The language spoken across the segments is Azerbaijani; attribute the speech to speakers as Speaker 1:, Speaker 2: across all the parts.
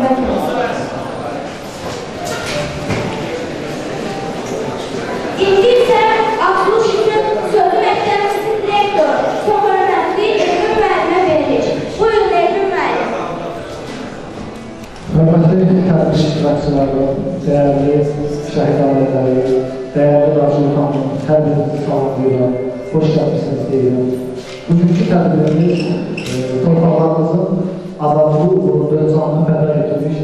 Speaker 1: söhbət olsun. İndi isə açılış üçün sözü məktəbimizin direktoru, çox hörmətli Elvin müəllimə verilir. Buyurun Elvin müəllim.
Speaker 2: Hörmətli tədbir iştirakçıları, dəyərli şəhid ailələri, dəyərli Rasulxanım, hər birinizi salamlayıram, xoş gəlmişsiniz deyirəm. Bugünkü tədbirimiz torpaqlarımızın azadlığı uğrunda canını fəda etmiş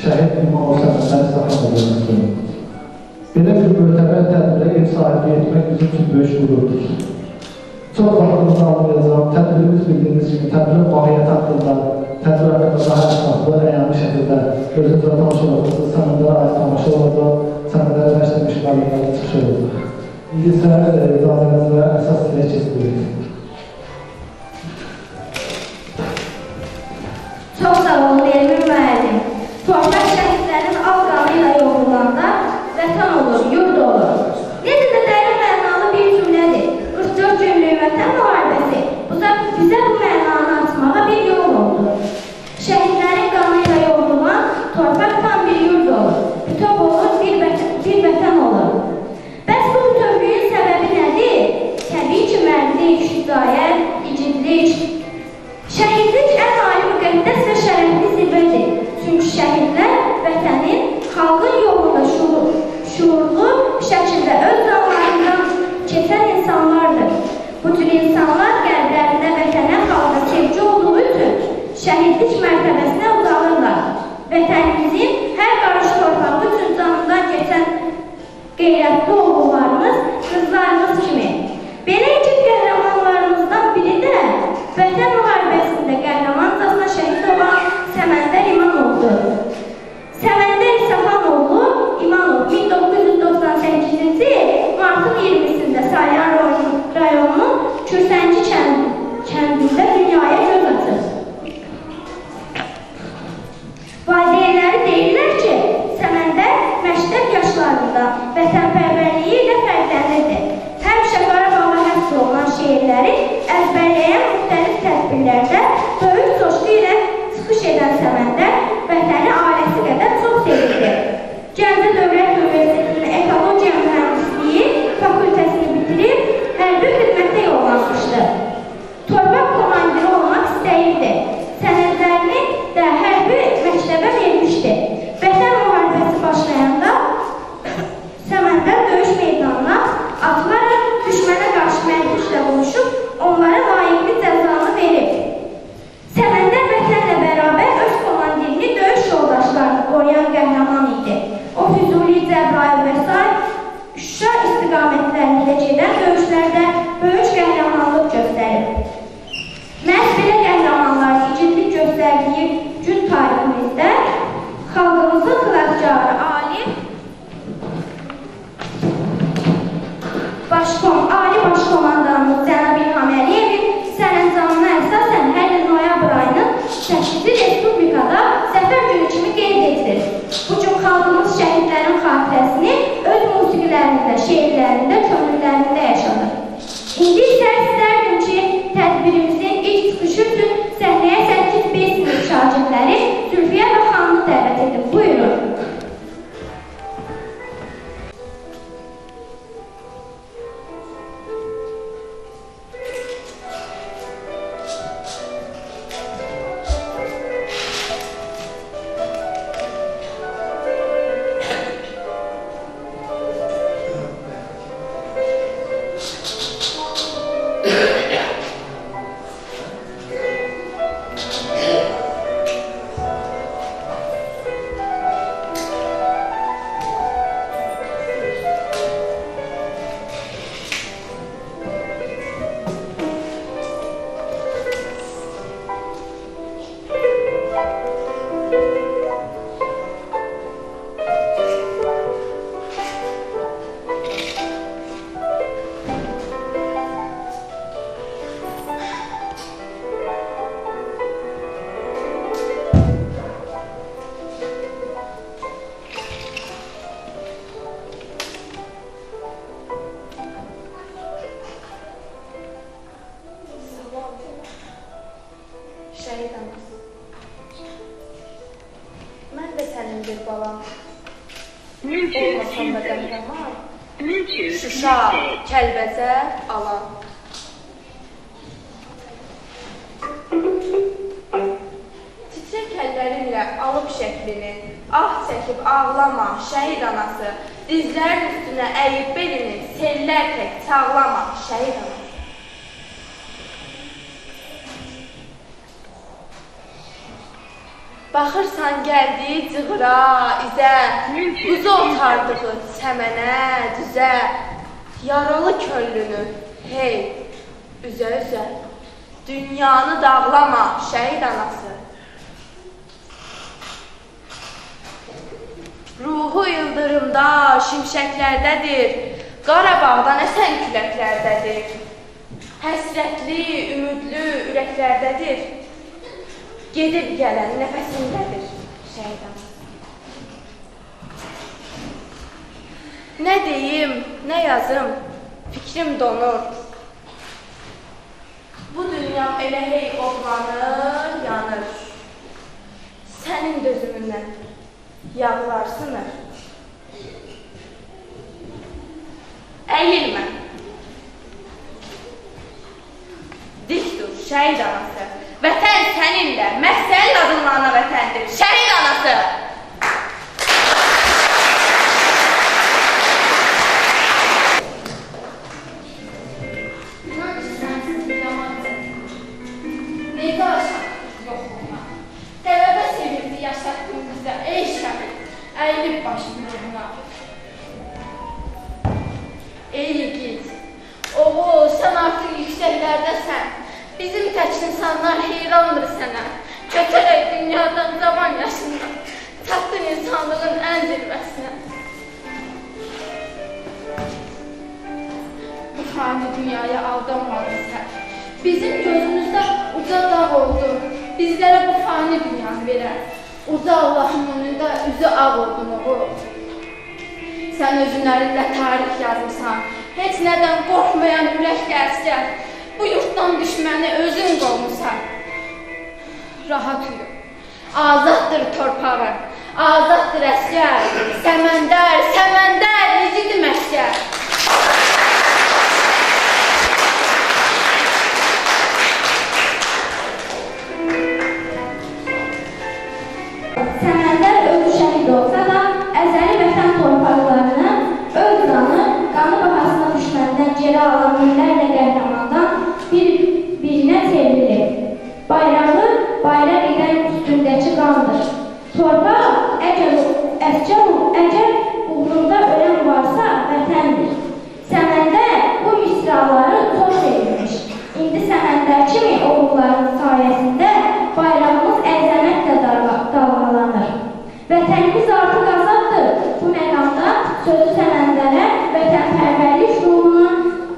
Speaker 2: şəhid İmam Səməd Səfənovumuzdur. Belə bir möhtəbər tədbirə ev sahibi etmək bizim üçün böyük qürurdur. Çox vaxtımızı almayacağım, tədbirimiz bildiyiniz kimi tədbirin mahiyyət haqqında, tədbir haqqında daha ətraflı, əyani şəkildə özünüzlə tanış olacaqsınız, sənədlərə aid tamaşa olacaq, sənədlərə məşləmiş müəllimlərə çıxış olacaq. İndi isə icazənizlə əsas ilə keçiririk.
Speaker 1: Çox sağ olun Elvin müəllim. Torpaq şəhidlərin al qanıyla yoğrulanda vətən olur, yurd olur. Necə də dərin mənalı bir cümlədir. 44 günlük vətən müharibəsi bizə bu mənanı açmağa bir yol oldu. Şəhidlərin qanıyla yoğrulan torpaq tam bir yurd olur. Bütöv olur, bir vətən olur. Bəs bu bütövlüyün səbəbi nədir? Təbii ki, mərdlik, şücaət, icidlik. Şəhidlik ən ali müqəddəs və şərəfli zirvədir. Çünki şəhidlər vətənin, xalqın yolunda şuurlu şəkildə öz canlarından keçən insanlardır. Bu tür insanlar qəlblərində vətənə, xalqa sevgi olduğu üçün şəhidlik mərtəbəsinə uzanırlar. Vətənimizin hər qarış torpağı üçün canından keçən qeyrətli oğullarımız, qızlarımız kimi. Belə iki qəhrəmanlarımızdan biri də Vətən müharibəsində qəhrəmancasına şəhid olan Səməndər İmanovdur. Səməndər Səfanoğlu İmanov 1998-ci martın 20-sində Salyan rayonunun Kürsənci kəndində dünyaya göz açır. Valideynləri deyirlər ki, Səməndər məktəb yaşlarında vətənpərvərliyi ilə fərqlənirdi. Həmişə Qarabağa həsr olunan şeirləri əzbərləyən müxtəlif tədbirlərdə böyük coşku ilə çıxış edən Səməndər vətəni ailəsi qədər çox sevirdi. Gəncə Dövlət Universitetinin Ekologiya Mühəndisliyi fakültəsini bitirib hərbi xidmətə yollanmışdı. Torpaq komandiri olmaq istəyirdi. Sənədlərini də hərbi məktəbə vermişdi. Vətən müharibəsi başlayanda Səməndər döyüş meydanına atılaraq düşmənə qarşı mərdliklə vuruşub onlara layiqli cəzanı verib. Səməndər vətənlə bərabər öz komandirini döyüş yoldaşlarını qoruyan qəhrəman idi. O Füzuli, Cəbrayıl və Şuşa istiqamətlərində gedən döyüşlərdə böyük qəhrəmanlıq göstərib. Məhz belə qəhrəmanlar icidlik göstərdiyi gün tariximizdə xalqımızın xilaskarı Ali Başkomandanımız Cənab İlham Əliyevin sərəncamına əsasən hər il noyabr ayının 8-ci Respublikada Zəfər günü kimi qeyd edilir. Bu gün xalqımız şəhidlərin xatirəsini öz musiqilərində, şeirlərində, könüllərində yaşadır. İndi isə istərdim ki, tədbirimizin ilk çıxışı üçün səhnəyə 8B sinif şagirdləri Zülfiyə və xanımı dəvət edin. Buyurun.
Speaker 3: sənindir balam.
Speaker 4: Bluetooth
Speaker 3: Olmasam da
Speaker 4: muted.
Speaker 3: qəhrəman.
Speaker 4: Bluetooth
Speaker 3: Şuşa,
Speaker 4: muted.
Speaker 3: Kəlbəzər, alan. Titrək əllərinlə alıb şəklini, ah çəkib ağlama, şəhid anası. Dizlərin üstünə əyib belini, sellər tək çağlama, şəhid anası. Baxırsan gəldiyi cığıra, izə, quzu otardığı çəmənə, düzə, yaralı köllünü, hey, üzə-üzə, dünyanı dağlama, şəhid anası. Ruhu ildırımda, şimşəklərdədir, Qarabağdan əsən küləklərdədir. Həsrətli, ümidli ürəklərdədir. Gedib gələn nəfəsindədir şəhid anası. Nə deyim, nə yazım, fikrim donur. Bu dünyam elə hey ovlanır, yanır. Sənin dözümündən yağlar sınır. Əyilmə. Dik dur, şəhid anası. Vətən səninlə, məhz sənin adınla ana vətəndir, şəhid anası.
Speaker 5: İnan ki, sənsiz yamandır. Necə aşaq yoxluğuna? Dəvəbə sevirdi yaşatdın bizə, ey şəhid, əyilib başının uğruna. Ey yiğit, oğul, sən artıq yüksəklərdəsən. Bizim tək insanlar heyrandır sənə. Götərək dünyadan zaman yaşından, çatdın insanlığın ən zirvəsinə. Bu fani dünyaya aldanmadın sən. Bizim gözümüzdə uca dağ oldu. Bizlərə bu fani dünyanı verər. Uca Allahın önündə üzü ağ oldun oğul. Sən özünlərində tarix yazmışsan. Heç nədən qorxmayan ürək gəzgər. Bu yurtdan düşməni özün qolmusan. Rahat uyu. Azaddır torpağın, azaddır əsgər. Səməndər, səməndər, yiğidim əsgər.
Speaker 1: Səməndər özü şəhid olsa da, əzəli vətən torpaqlarını, öz qanı bahasına düşməndən geri alan minlərlə qəhrəmandan bir-birinə çevrilir. Bayrağı bayraq edən üstündəki qandır. Torpaq, əgər uğrunda ölən varsa, vətəndir. Səməndər bu misraları çox sevilmiş. İndi Səməndər kimi oğulların sayəsində bayrağımız əzəmətlə dalğalanır. Vətənimiz artıq azaddır. Bu məqamda sözü Səməndərə vətənpərvərlik ruhunu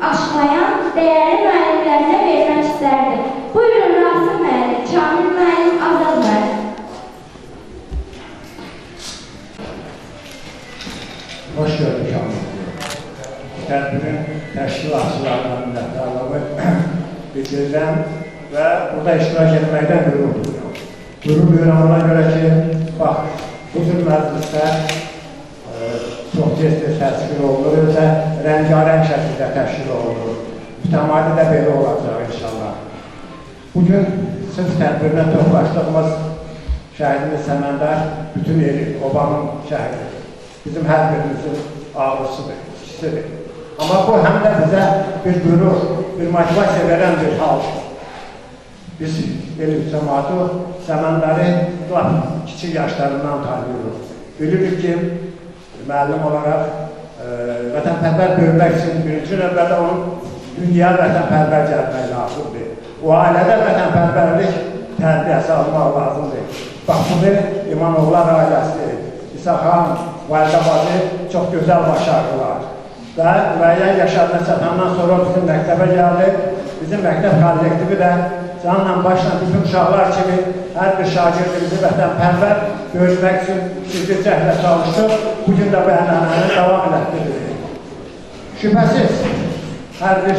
Speaker 1: aşılayan dəyərli müəllimlərinə vermək istərdim. Buyurun Rasim müəllim, Kamil müəllim, Azad müəllim.
Speaker 6: Hoş gördük Kamil. Tədbirin təşkilatçılarına minnətdarlığı bildirirəm və burada iştirak etməkdən qürur duyuram. Qürur duyuram ona görə ki, bax, bu tür məclisdə çox tez-tez təşkil olunur, özə rəngarəng şəkildə təşkil olunur. Mütəmadi də belə olacaq inşallah. Bugün sırf tədbirinə toplaşdığımız şəhidimiz Səməndər bütün eli, obanın şəhididir. Bizim hər birimizin ağrısıdır, ikisidir. Amma bu həm də bizə bir qürur, bir motivasiya verən bir haldır. Biz elif cəmaatı Səməndəri kiçik yaşlarından tanıyırıq. Bilirik ki, müəllim olaraq vətənpərvər böyümək üçün birinci növbədə onun dünya vətənpərvər gəlmək lazımdır. O ailədə vətənpərvərlik tərbiyəsi almaq lazımdır. Bax, bunu İmanovlar ailəsi, İsa xan, Validə bacı çox gözəl başardılar. Və müəyyən yaşlarına çatandan sonra bizim məktəbə gəldi. Bizim məktəb kollektivi də canla başla bütün uşaqlar kimi hər bir şagirdimizi vətənpərvər böyütmək üçün ciddi cəhdlə çalışdıq. Bugün də bu ənənəni davam elətdiririk. Şübhəsiz, hər bir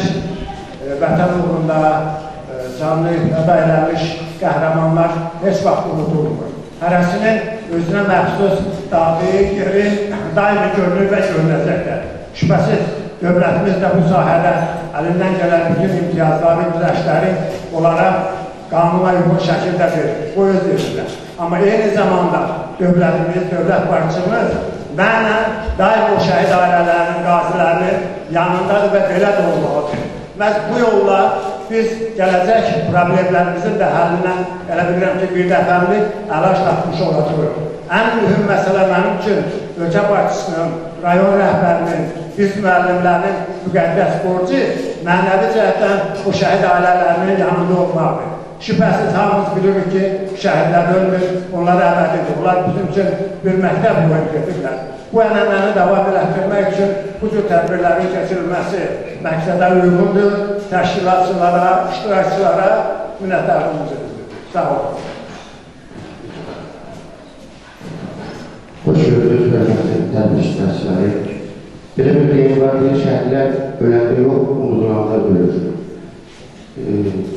Speaker 6: vətən uğrunda canlı fəda eləmiş qəhrəmanlar heç vaxt unutulmur. Hərəsinin özünə məxsus daxili yeri daimi görünür və görünəcəkdir. Şübhəsiz, dövlətimiz də bu sahədə əlindən gələn bütün imtiyazları, güzəştləri onlara qanuna uyğun şəkildə verir, bu öz yerində. Amma eyni zamanda dövlətimiz, dövlət başçımız mənə daim o şəhid ailələrinin, qazilərinin yanındadır və belə də olmalıdır. Məhz bu yolla biz gələcək problemlərimizin də həllindən elə bilirəm ki, bir dəfəmlik əlac tapmış olacaq. Ən mühüm məsələ mənim üçün ölkə başçısının, rayon rəhbərinin, biz müəllimlərin müqəddəs borcu mənəvi cəhətdən bu şəhid ailələrinin yanında olmalıdır. Şübhəsiz hamımız bilirik ki, şəhidlər ölmür, onlar əbəd edir. Onlar bizim üçün bir məktəb boyu gedirlər. Bu ənənəni davam etdirmək üçün bu cür tədbirlərin keçirilməsi məqsədə uyğundur. Təşkilatçılara, iştirakçılara minnətdarlığımızı bildirir. Sağ olun.
Speaker 7: Hoş gördük, hörmətli tədbir iştirakçıları. Belə bir deyim var, şəhidlər öləndə yox, unudulanda ölür.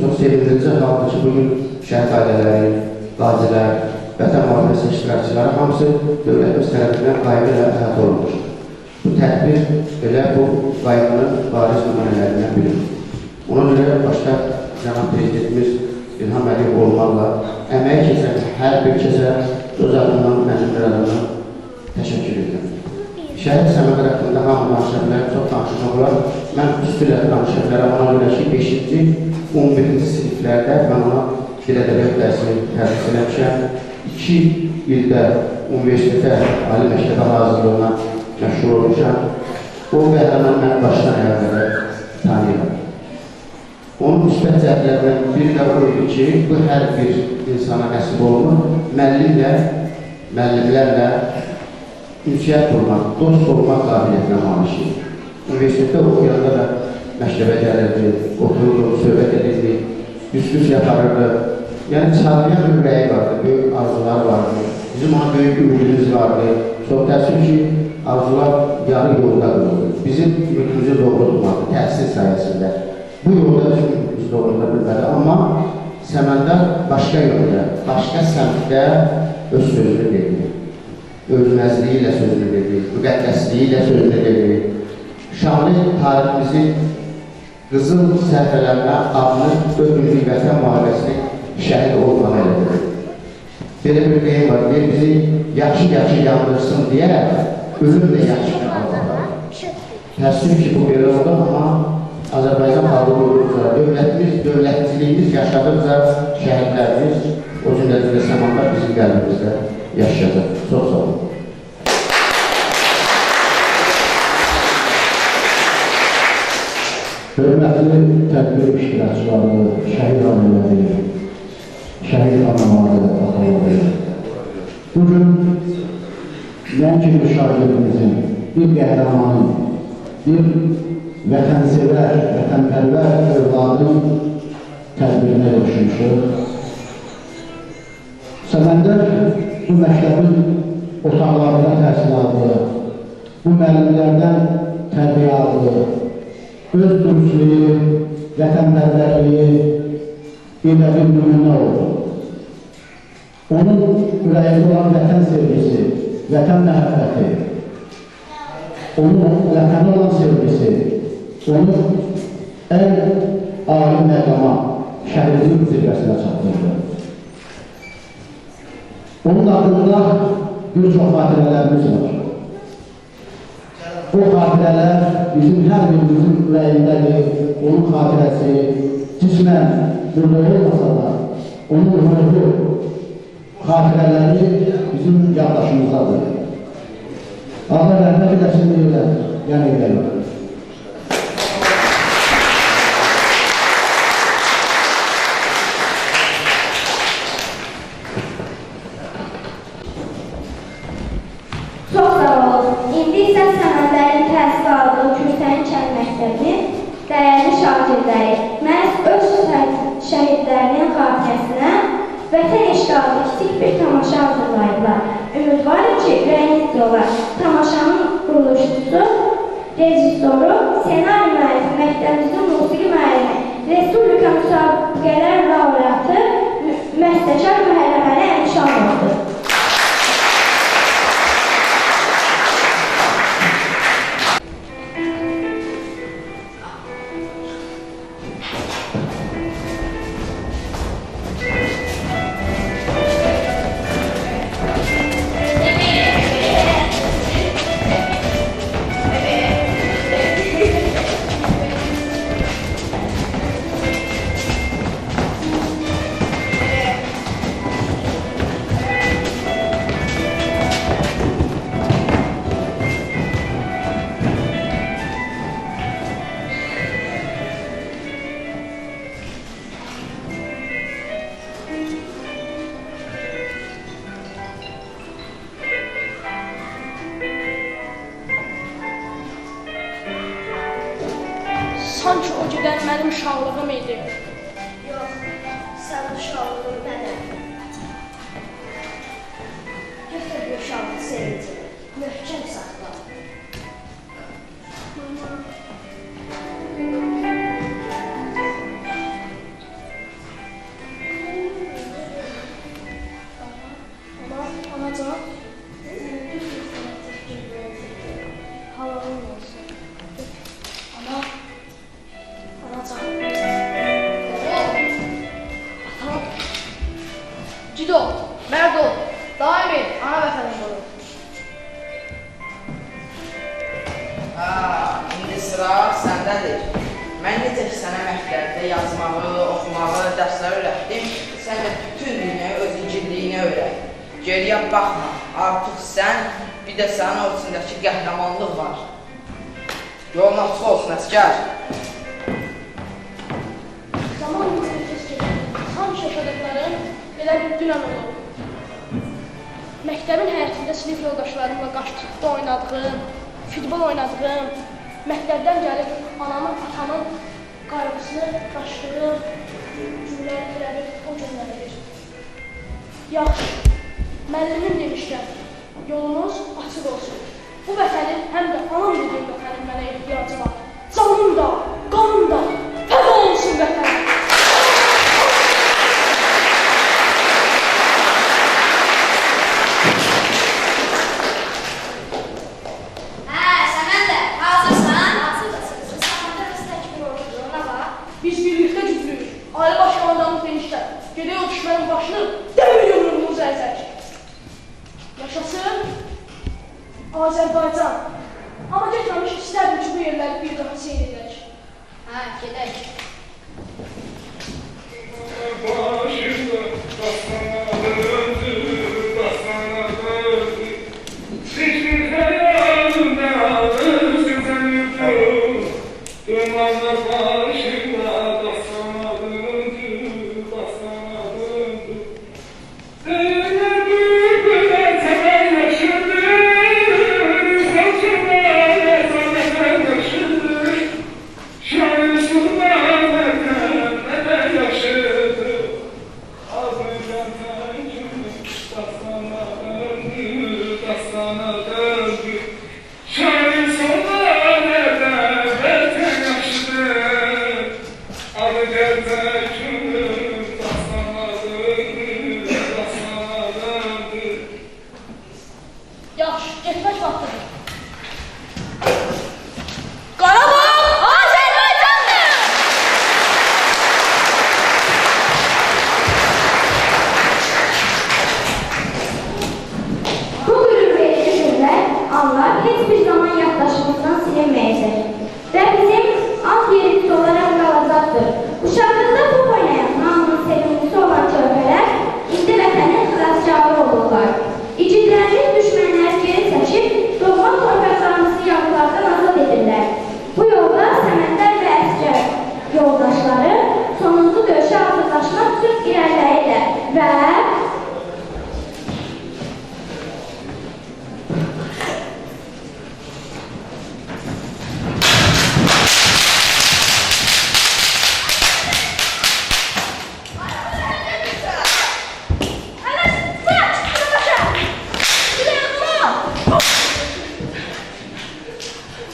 Speaker 7: Çox sevindirici haldır ki, bugün şəhid ailələri, qazilər, vətən mühafizəsi iştirakçıları hamısı dövlətimiz tərəfindən qayğı ilə həyat olunmuş. Bu tədbir elə bu qayğının bariz nümunələrindən biridir. Ona görə başda Cənab Prezidentimiz İlham Əliyev olmaqla əməyi keçən hər bir kəsə öz adından, mənimlər adından təşəkkür edirəm. Şəhid səmədər haqqında hamı danışa bilər, çox danışmaq olar. Mən üstülə danışa bilərəm, ona görə ki, 5-ci, 11-ci siniflərdə mən ona bir ədəbiyyat dərsini tədris eləmişəm. 2 ildə universitetə, ali məktəbə hazırlığına məşğul olmuşam. O qəhrəman məni başdan ayağa qədər tanıyıram. Onun müsbət cəhətlərindən biri də buydu ki, bu hər bir insana nəsib olunur, müəllimlərlə ünsiyyət olmaq, dost olmaq qabiliyyətinə malikdir. Universitetdə oxuyanda da məktəbə gəlirdi, otururdu, söhbət edirdi, düz yaparırdı. Yəni, çağlayan bir ürəyi vardı, böyük arzular vardı, bizim ona böyük ümidimiz vardı. Çox təəssüf ki, arzular yarı yolda qılırdı. Bizim ümidimizi doğru tutmadı, təhsil sayəsində. Bu yolda bizim ümidimizi doğru tuta bilmədi. Amma Səməndar başqa yolda, başqa səmtdə öz sözünü dedi. Ölməzliyi ilə sözünü dedi, müqəddəsliyi ilə sözünü dedi. Şanlı tariximizi qızıl səhifələrinə adını öpümlük vətən müharibəsini şəhid olmalı elədir. Belə bir deyim var, bizi yaxşı-yaxşı yandırsın deyə ölüm də yaxşı qalmalı. Təəssüf ki, bu belə oldu, amma Azərbaycan xalqı olduqca, dövlətimiz, dövlətçiliyimiz yaşadıqca şəhidlərimiz, o cümlədə Səməndar bizim qəlbimizdə yaşayacaq. Çox sağ olun.
Speaker 2: Hörmətli tədbir iştirakçıları, şəhid ailələri, şəhid anaları, ataları. Bugün nəinki bir şagirdimizin, bir qəhrəmanın, bir vətənsevər, vətənpərvər övladın tədbirinə yaşamışıq. Səməndər bu məktəbin otaqlarında təhsil aldı, bu müəllimlərdən tərbiyə aldı, öz dürüstlüyü, vətənpərvərliyi bir nümunə oldu. Onun ürəyində olan vətən sevgisi, vətən məhəbbəti, onun vətənə olan sevgisi, onu ən âli məqama, şəhidlik zirvəsinə çatdırdı. Onun haqqında bir çox xatirələrimiz var. Bu xatirələr bizim hər birimizin ürəyindədir, onun xatirəsi cismən burada olmasa da, onun ruhu xatirələri bizim yaddaşımızdadır. Allah rəhmət edəsin deyirlər, yəni edəlim.
Speaker 1: Çox sağ olun. İndi isə Səməndərin təhsil aldığı Kürsənin kənd məktəbinin dəyərli şagirdləri məhz öz şəhidlərinin xatirəsinə vətən işğalı kiçik bir tamaşa hazırlayıblar. Ümidvarım ki, ürəyinizdə olar. Tamaşanın quruluşçusu, rejissoru, ssenari müəllifi, məktəbimizin musiqi müəllimi, Respublika müsabiqələr laureatı, Məstəkar Məhərrəməli Əmşanovdur.
Speaker 8: edən mənim uşaqlığım idi.
Speaker 1: Yox, sən uşaqlığın mənəm. Götür bu uşağın sevincini, möhkəm saxla.
Speaker 8: Anacan, halalın olsun. Anacan. Atam. Cido, mərd ol. Daim et, ana vətənin qoru.
Speaker 9: İndi sıra səndədir. Mən necə ki sənə məktəbdə yazmağı, oxumağı, dərslər öyrətdim, sən də bütün dünyaya öz igidliyini öyrət. Geriyə baxma, artıq sən, bir də sənin o içindəki qəhrəmanlıq var. Yolun açıq olsun, əskər.
Speaker 8: Zaman necə keçir, hamı yaşadıqlarım elə bir dünən olur. Məktəbin həyətində sinif yoldaşlarımla qaç-tutda oynadığım, futbol oynadığım, məktəbdən gəlib anamın, atamın qayğısını daşdığım günlər elədir, o günlərdir. Yaxşı, müəllimim demişkən, yolunuz açıq olsun. Bu vətənin həm də anam dediyim vətənin mənə ehtiyacı var. Canım da, qanım da, fəda olsun vətənim. Biz birlikdə güclüyük. Ailə başkomandanımız demişlər. Gedək o düşmənin başını dəmir yumruğumuzu əzək. Yaşasın Azərbaycan. Amma getməmiş istərdim ki, bu yerləri bir daha seyr edək.
Speaker 5: Hə, gedək.
Speaker 10: Başımda dastana döndü. Hiçbir hayalımda özümden yuttum. Dumanlar başımda dastana döndü. Değerler bülbüler temel yaşadı. Saçımlar ezaneler yaşadı. Şair sultanlardan neler yaşadı. Azerbaycan dastana döndü. Şair sultanlardan vatan yaşadı. Azerbaycan dastana döndü.
Speaker 8: Yaxşı, getmək vaxtıdır. Qarabağ Azərbaycandır!
Speaker 1: Bu qürurverici günlər, anlar heç bir zaman yaddaşımızdan silinməyəcək və bizim ant yerimiz olaraq qalacaqdır. Uşaqlıqda top oynayan hamının sevimlisi olan körpələr indi vətənin xilaskarı olurlar. İgidlərimiz düşmənləri geri çəkib, doğma torpaqlarımızı yağlardan azad edirlər. Bu yolda Səməndər və əsgər yoldaşları sonuncu döyüşə hazırlaşmaq üçün irəliləyirlər və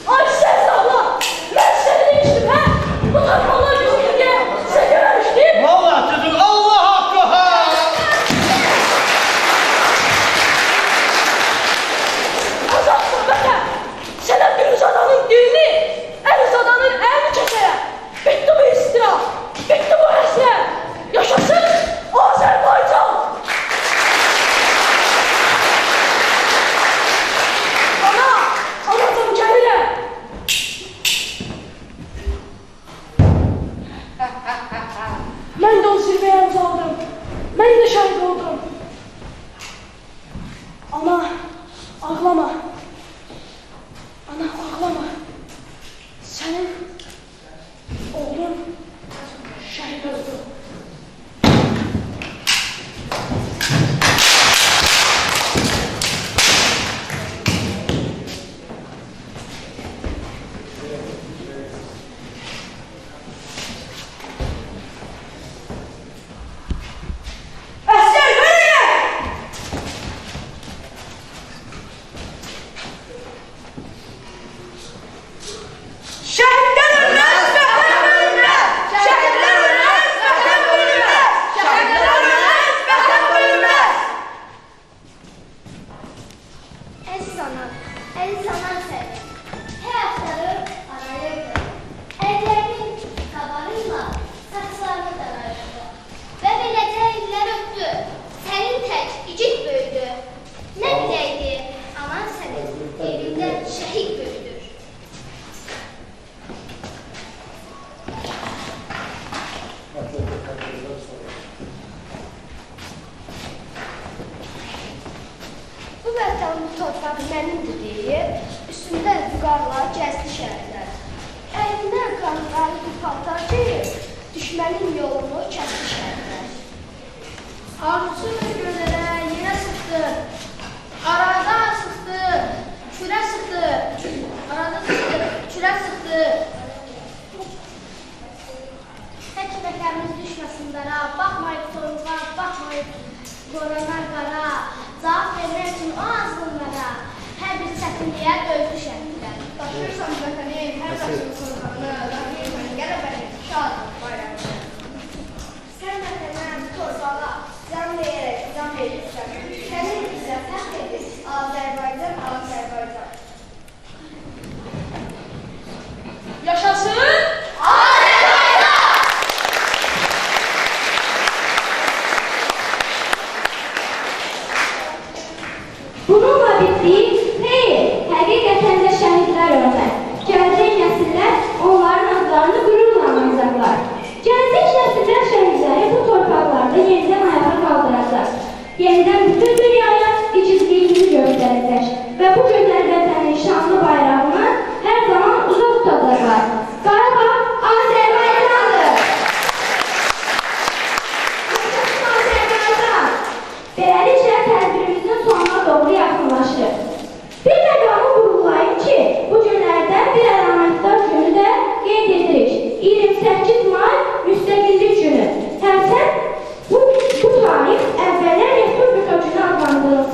Speaker 8: Ay sən sağla! Mən səni demişdim, hə? Bu torpaqlar yoxdur deyə sən görmüşdün?
Speaker 10: Vallahi dedim Allah hakkı ha!
Speaker 8: Azadsın vətən! Sənə bir uzadanın dilini, el uzadanın əlini kəsərəm! Bitti bu istira! Bitti bu həsrət! Yaşasın Azərbaycan! Anacığım gəlirəm! Mən də o zirvəyə ucaldım. Mən də şəhid oldum. Ana, ağlama. Ana, ağlama. Sənin oğlun şəhid oldu. sanan, el sanan seni. Həyatları arayırdı. Əllərinin qabarıyla saçlarını darayırdı. Və beləcə illər öpdü. Sənin tək igid böyüdü. Nə biləydi, anan sənin evində şəhid böyüdür. Bu vətən, bu torpaq mənimdir deyib, üstündə vüqarlar gəzdi şəhərlər. Əynindən qanqarı bir paltar geyib, düşmənin yolunu kəsdi şəhərlər.
Speaker 5: Arzusu gözlərə yenə sıxdı. Arada sıxdı. Kürə sıxdı. Arada sıxdı. Kürə sıxdı.
Speaker 8: Tək vətənimiz düşməsin dara, baxmayıb soyuğa, baxmayıb qoranar qara. Cavab vermək üçün o azğınlara, hər bir çətinliyə dözdü şəhidlər.
Speaker 5: Daşıyırsan vətənin hər daşın sorğanını, daşıyırsan qələbəni, şad bayrağını.
Speaker 8: Sən vətənə, torpağa, can verərək, can verirsən. Sənin isə fəxr edir, Azərbaycan, Azərbaycan.
Speaker 5: Yaşasın!
Speaker 1: Bununla bitdi. Xeyr, həqiqətən də şəhidlər ölmək. Gələcək nəsillər onların adlarını qürurla anacaqlar. Gələcək nəsillər şəhidləri bu torpaqlarda yenidən ayağa qaldıracaq. Yenidən bütün dünyaya igidliyimizi göstərəcək və bu gözəl vətənin şanlı bayrağını hər zaman uzaq tutacaqlar. Qarabağ Azərbaycandır! Yaşasın Azərbaycan! Beləliklə tədbirimizin sonuna doğru yaxınlaşır. Bir məqamı vurğulayım ki, bu günlərdə bir əlamətdar günü də qeyd edirik. 28 may Müstəqillik günü. Həmçinin bu tarix əvvəllər Respublika günü adlandırılsa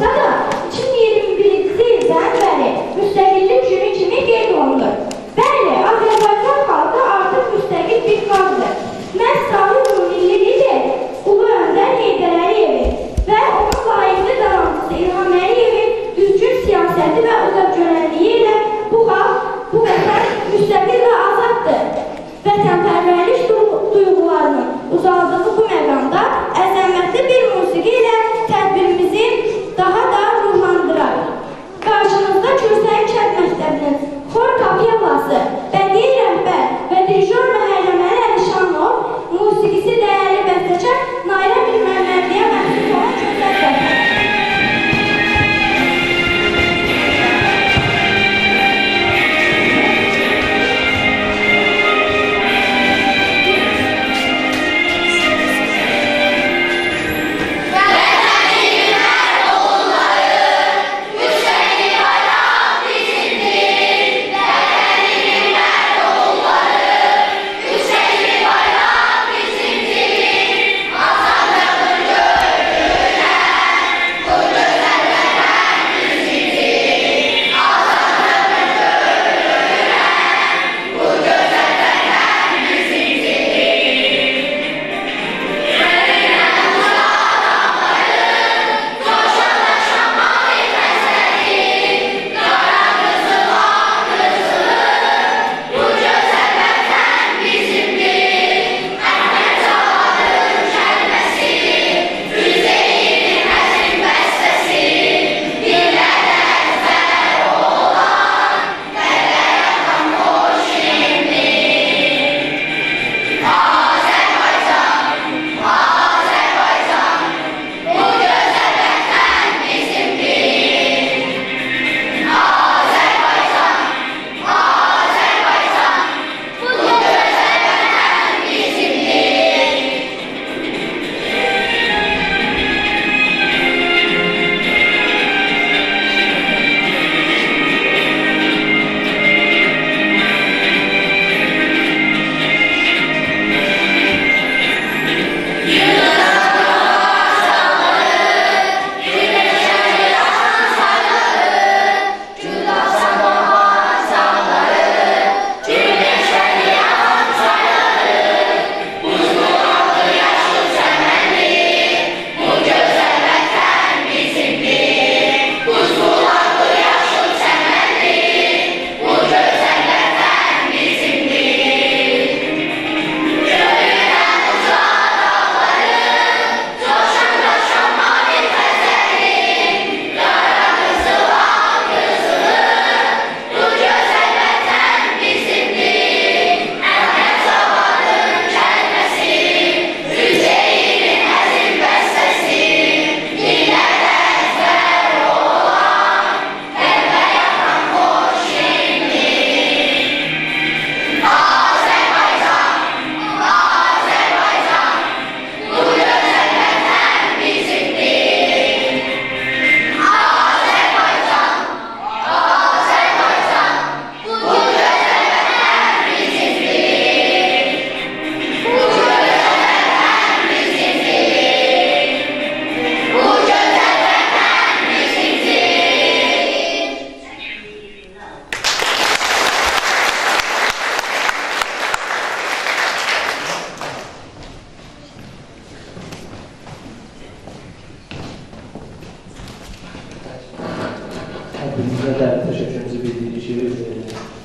Speaker 2: Hepimizə də təşəkkürümüzü bildiririk ki,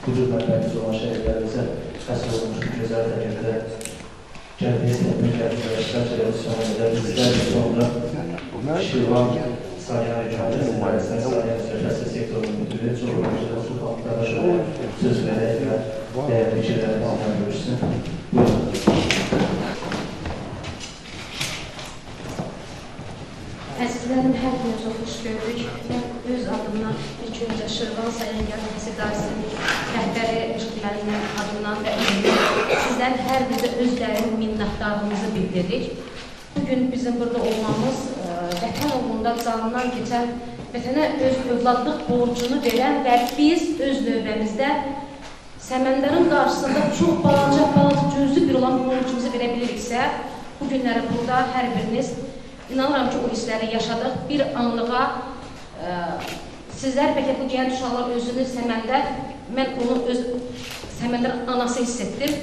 Speaker 2: vücud mənbəyimiz olan şəhidlərimizə həsr olmuş bu gözəl təqəmdə Cəmiyyət Təmin Gəlmişlər Televiziyonunda bizlər sonra Şirvan Sarıyan Rəkanət Mübarəsinin Sarıyan Səhəsi Sektorunun müdürü Çoğrumuzda Sultan Qaraşova söz verək və dəyərli fikirlərini anlar görürsün.
Speaker 11: Əzizlərim, hər gününüzü xoş gördük. Mən öz adımdan ilk öncə Şirvan Sarıyan Gəlmişlər İdarəsinin rəhbəri Rəşid müəllimin adından və sizdən hər bizə özlərinin minnətdarlığımızı bildiririk. Bugün bizim burada olmamız vətən uğrunda canından keçən, vətənə öz övladlıq borcunu verən və biz öz növbəmizdə Səməndarın qarşısında çox balaca cüzdü bir olan borcumuzu verə biliriksə, bu günləri burada hər biriniz İnanıram ki, o hissləri yaşadıq. Bir anlığa sizlər bəlkə bu gələn uşaqlar özünüz Səməndər, mən onu öz Səməndər anası hiss etdim.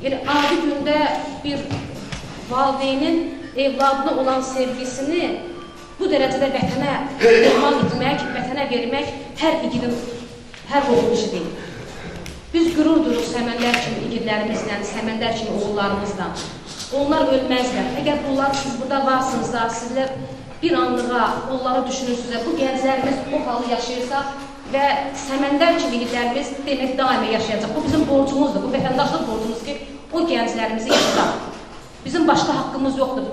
Speaker 11: Yəni, adi gündə bir valideynin evladına olan sevgisini bu dərəcədə vətənə qurban etmək, vətənə vermək hər igidin, hər oğul işi deyil. Biz qürur duruq Səməndər kimi igidlərimizlə, Səməndər kimi oğullarımızla. Onlar ölməzlər. Əgər bunlar siz burada varsınızda, sizlər bir anlığa onları düşünürsünüzsə, bu gənclərimiz o halı yaşayırsa və Səməndər kimi igidlərimiz demək daimə yaşayacaq. Bu bizim borcumuzdur, bu vətəndaşlıq borcumuz ki, o gənclərimizi yaşadaq. Bizim başqa haqqımız yoxdur.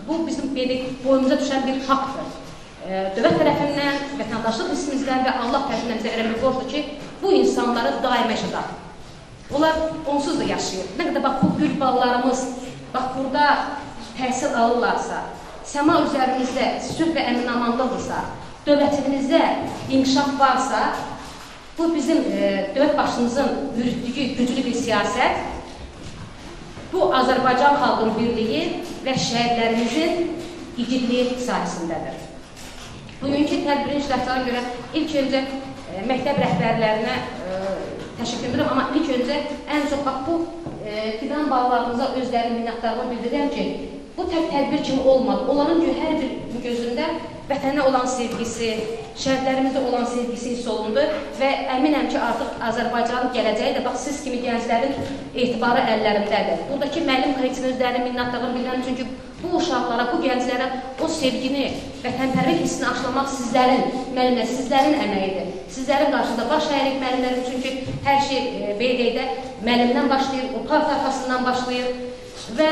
Speaker 11: Bu bizim boyumuza düşən bir haqdır. Dövlət tərəfindən, vətəndaşlıq hissimizdən və Allah tərəfindən bizə verən bir borcdur ki, bu insanları daimə yaşadaq. Onlar onsuz da yaşayır. Nə qədər bax, bu gül ballarımız bax, burada təhsil alırlarsa, səma üzərimizdə sülh və əmin-amandlıqdırsa, dövlətimizdə inkişaf varsa, bu bizim dövlət başımızın yürütdüyü güclü bir siyasət, bu Azərbaycan xalqının birliyi və şəhidlərimizin igidliyi sayəsindədir. Bugünkü tədbirin iştirakçılarına görə ilk öncə məktəb rəhbərlərinə təşəkkür edirəm, amma ilk öncə ən çox bax, bu fidan bağlarımıza özlərinin minnətdarlığını bildirirəm ki, bu tədbir kimi olmadı. Onların hər bir gözündə vətənə olan sevgisi, şəhidlərimizə olan sevgisi hiss olundu və əminəm ki, artıq Azərbaycanın gələcəyi də bax, siz kimi gənclərin etibarı əllərindədir. Buradakı müəllim kollektivinin özlərinin minnətdarlığını bildirəm, çünki bu uşaqlara, bu gənclərə o sevgini, vətənpərvər hissini aşılamaq sizlərin, müəllimlər, sizlərin əməyidir. Sizlərin qarşısında baş əyirik müəllimlərin, çünki hər şey beydəkdə müəllimdən başlayır, o part arxasından başlayır və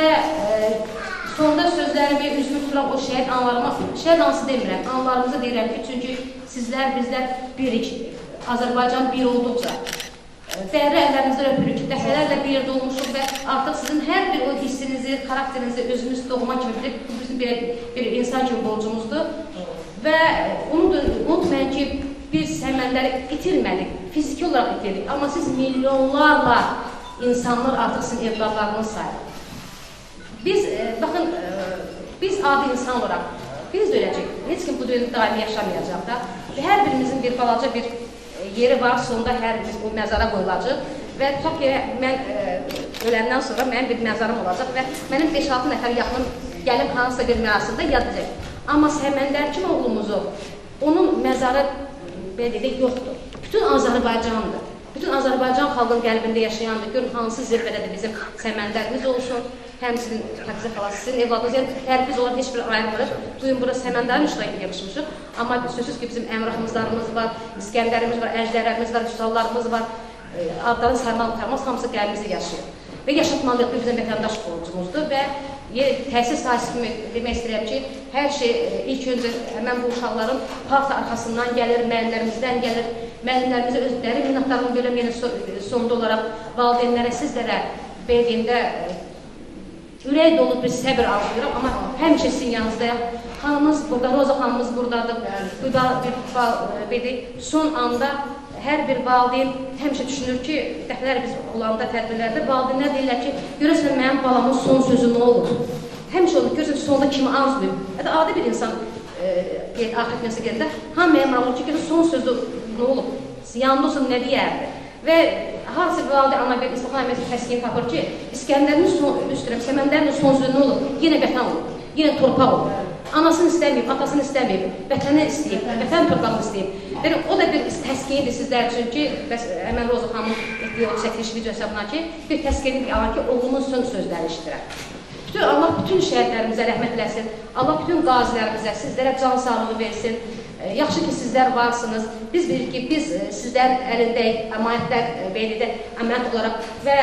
Speaker 11: sonda sözlərimi üzümü tuturam o şəhid anlarıma, şəhid anısı demirəm, anlarımızı deyirəm ki, çünki sizlər, bizlər birik, Azərbaycan bir olduqca. Dəyərli əllərimizdə öpürük, dəfələrlə bir yerdə olmuşuq və artıq sizin hər bir o hissinizi, xarakterinizi özümüz doğma kimi bilib, bu bizim bir insan kimi borcumuzdur. Və unutmayın ki, biz Səməndəri itirmədik, fiziki olaraq itirdik, amma siz milyonlarla insanlar artıq sizin evladlarınız sayılır. Biz, baxın, biz adi insan olaraq, biz də öləcək, heç kim bu dünyada daimi yaşamayacaq da və hər birimizin bir balaca bir yeri var, sonunda hər biz o məzara qoyulacaq və tutaq ki, mən öləndən sonra mənim bir məzarım olacaq və mənim 5-6 nəfər yaxınım gəlib hansısa bir mərasımda yad edəcək. Amma Səməndər kimi oğlumuzu, onun məzarı belə deyək, yoxdur. Bütün Azərbaycandır. Bütün Azərbaycan xalqının qəlbində yaşayandır. Görün, hansı zirvədədir bizim Səməndərimiz olsun, həmçinin Hafizə xala, sizin evladınız, yəni hər biz olan heç bir ayrılmırıq. Bugün burada Səməndərin iştirakı yapışmışıq. Amma sözsüz ki, bizim Əmrahımızlarımız var, İskəndərimiz var, Əjdərlərimiz var, Üsallarımız var, adların sarmalı-tarmaz hamısı qəlbimizdə yaşayır. Və yaşatmalıyıq bizim vətəndaş borcumuzdur və təhsil sahəsi kimi demək istəyirəm ki, hər şey ilk öncə həmən bu uşaqların parta arxasından gəlir, müəllimlərimizdən gəlir, müəllimlərimizə özləri minnətdarlığını bilirəm, yenə sonda olaraq valideynlərə, sizlərə verdiyimdə ürək dolu bir səbir arzulayıram, amma həmişə sizin yanınızdayım. Xanımız burada, Roza xanımız buradadır. Son anda hər bir valideyn həmişə düşünür ki, dəfələr biz olanda tədbirlərdə valideynlər deyirlər ki, görəsən mənim balamın son sözü nə olur? Həmişə olur, görəsən sonda kimi arzulayıb. Hətta adi bir insan axir nəsə gedəndə, hamıya maraq olur ki, son sözü nə olub? Yanında olsun nə deyərdi? Və harası bir valideyn ana bir İstifan əməsi təskin tapır ki, İskəndərin Səməndərin son sözü nə olur? Yenə vətən olur, yenə torpaq olur. Anasını istəməyib, atasını istəməyib, vətəni istəyib, vətən torpağını istəyib. Yəni, o da bir təskiyidir sizlər üçün ki, bəs Əmən Roza xanımın etdiyi o çəkiliş video hesabına ki, bir təskiyidir ki, oğlumun son sözləri işitirəm. Allah bütün şəhidlərimizə rəhmət eləsin, Allah bütün qazilərimizə, sizlərə can sağlığı versin. Yaxşı ki, sizlər varsınız. Biz bilirik ki, biz sizlərin əlindəyik, əmanətlər beynində əmanət olaraq və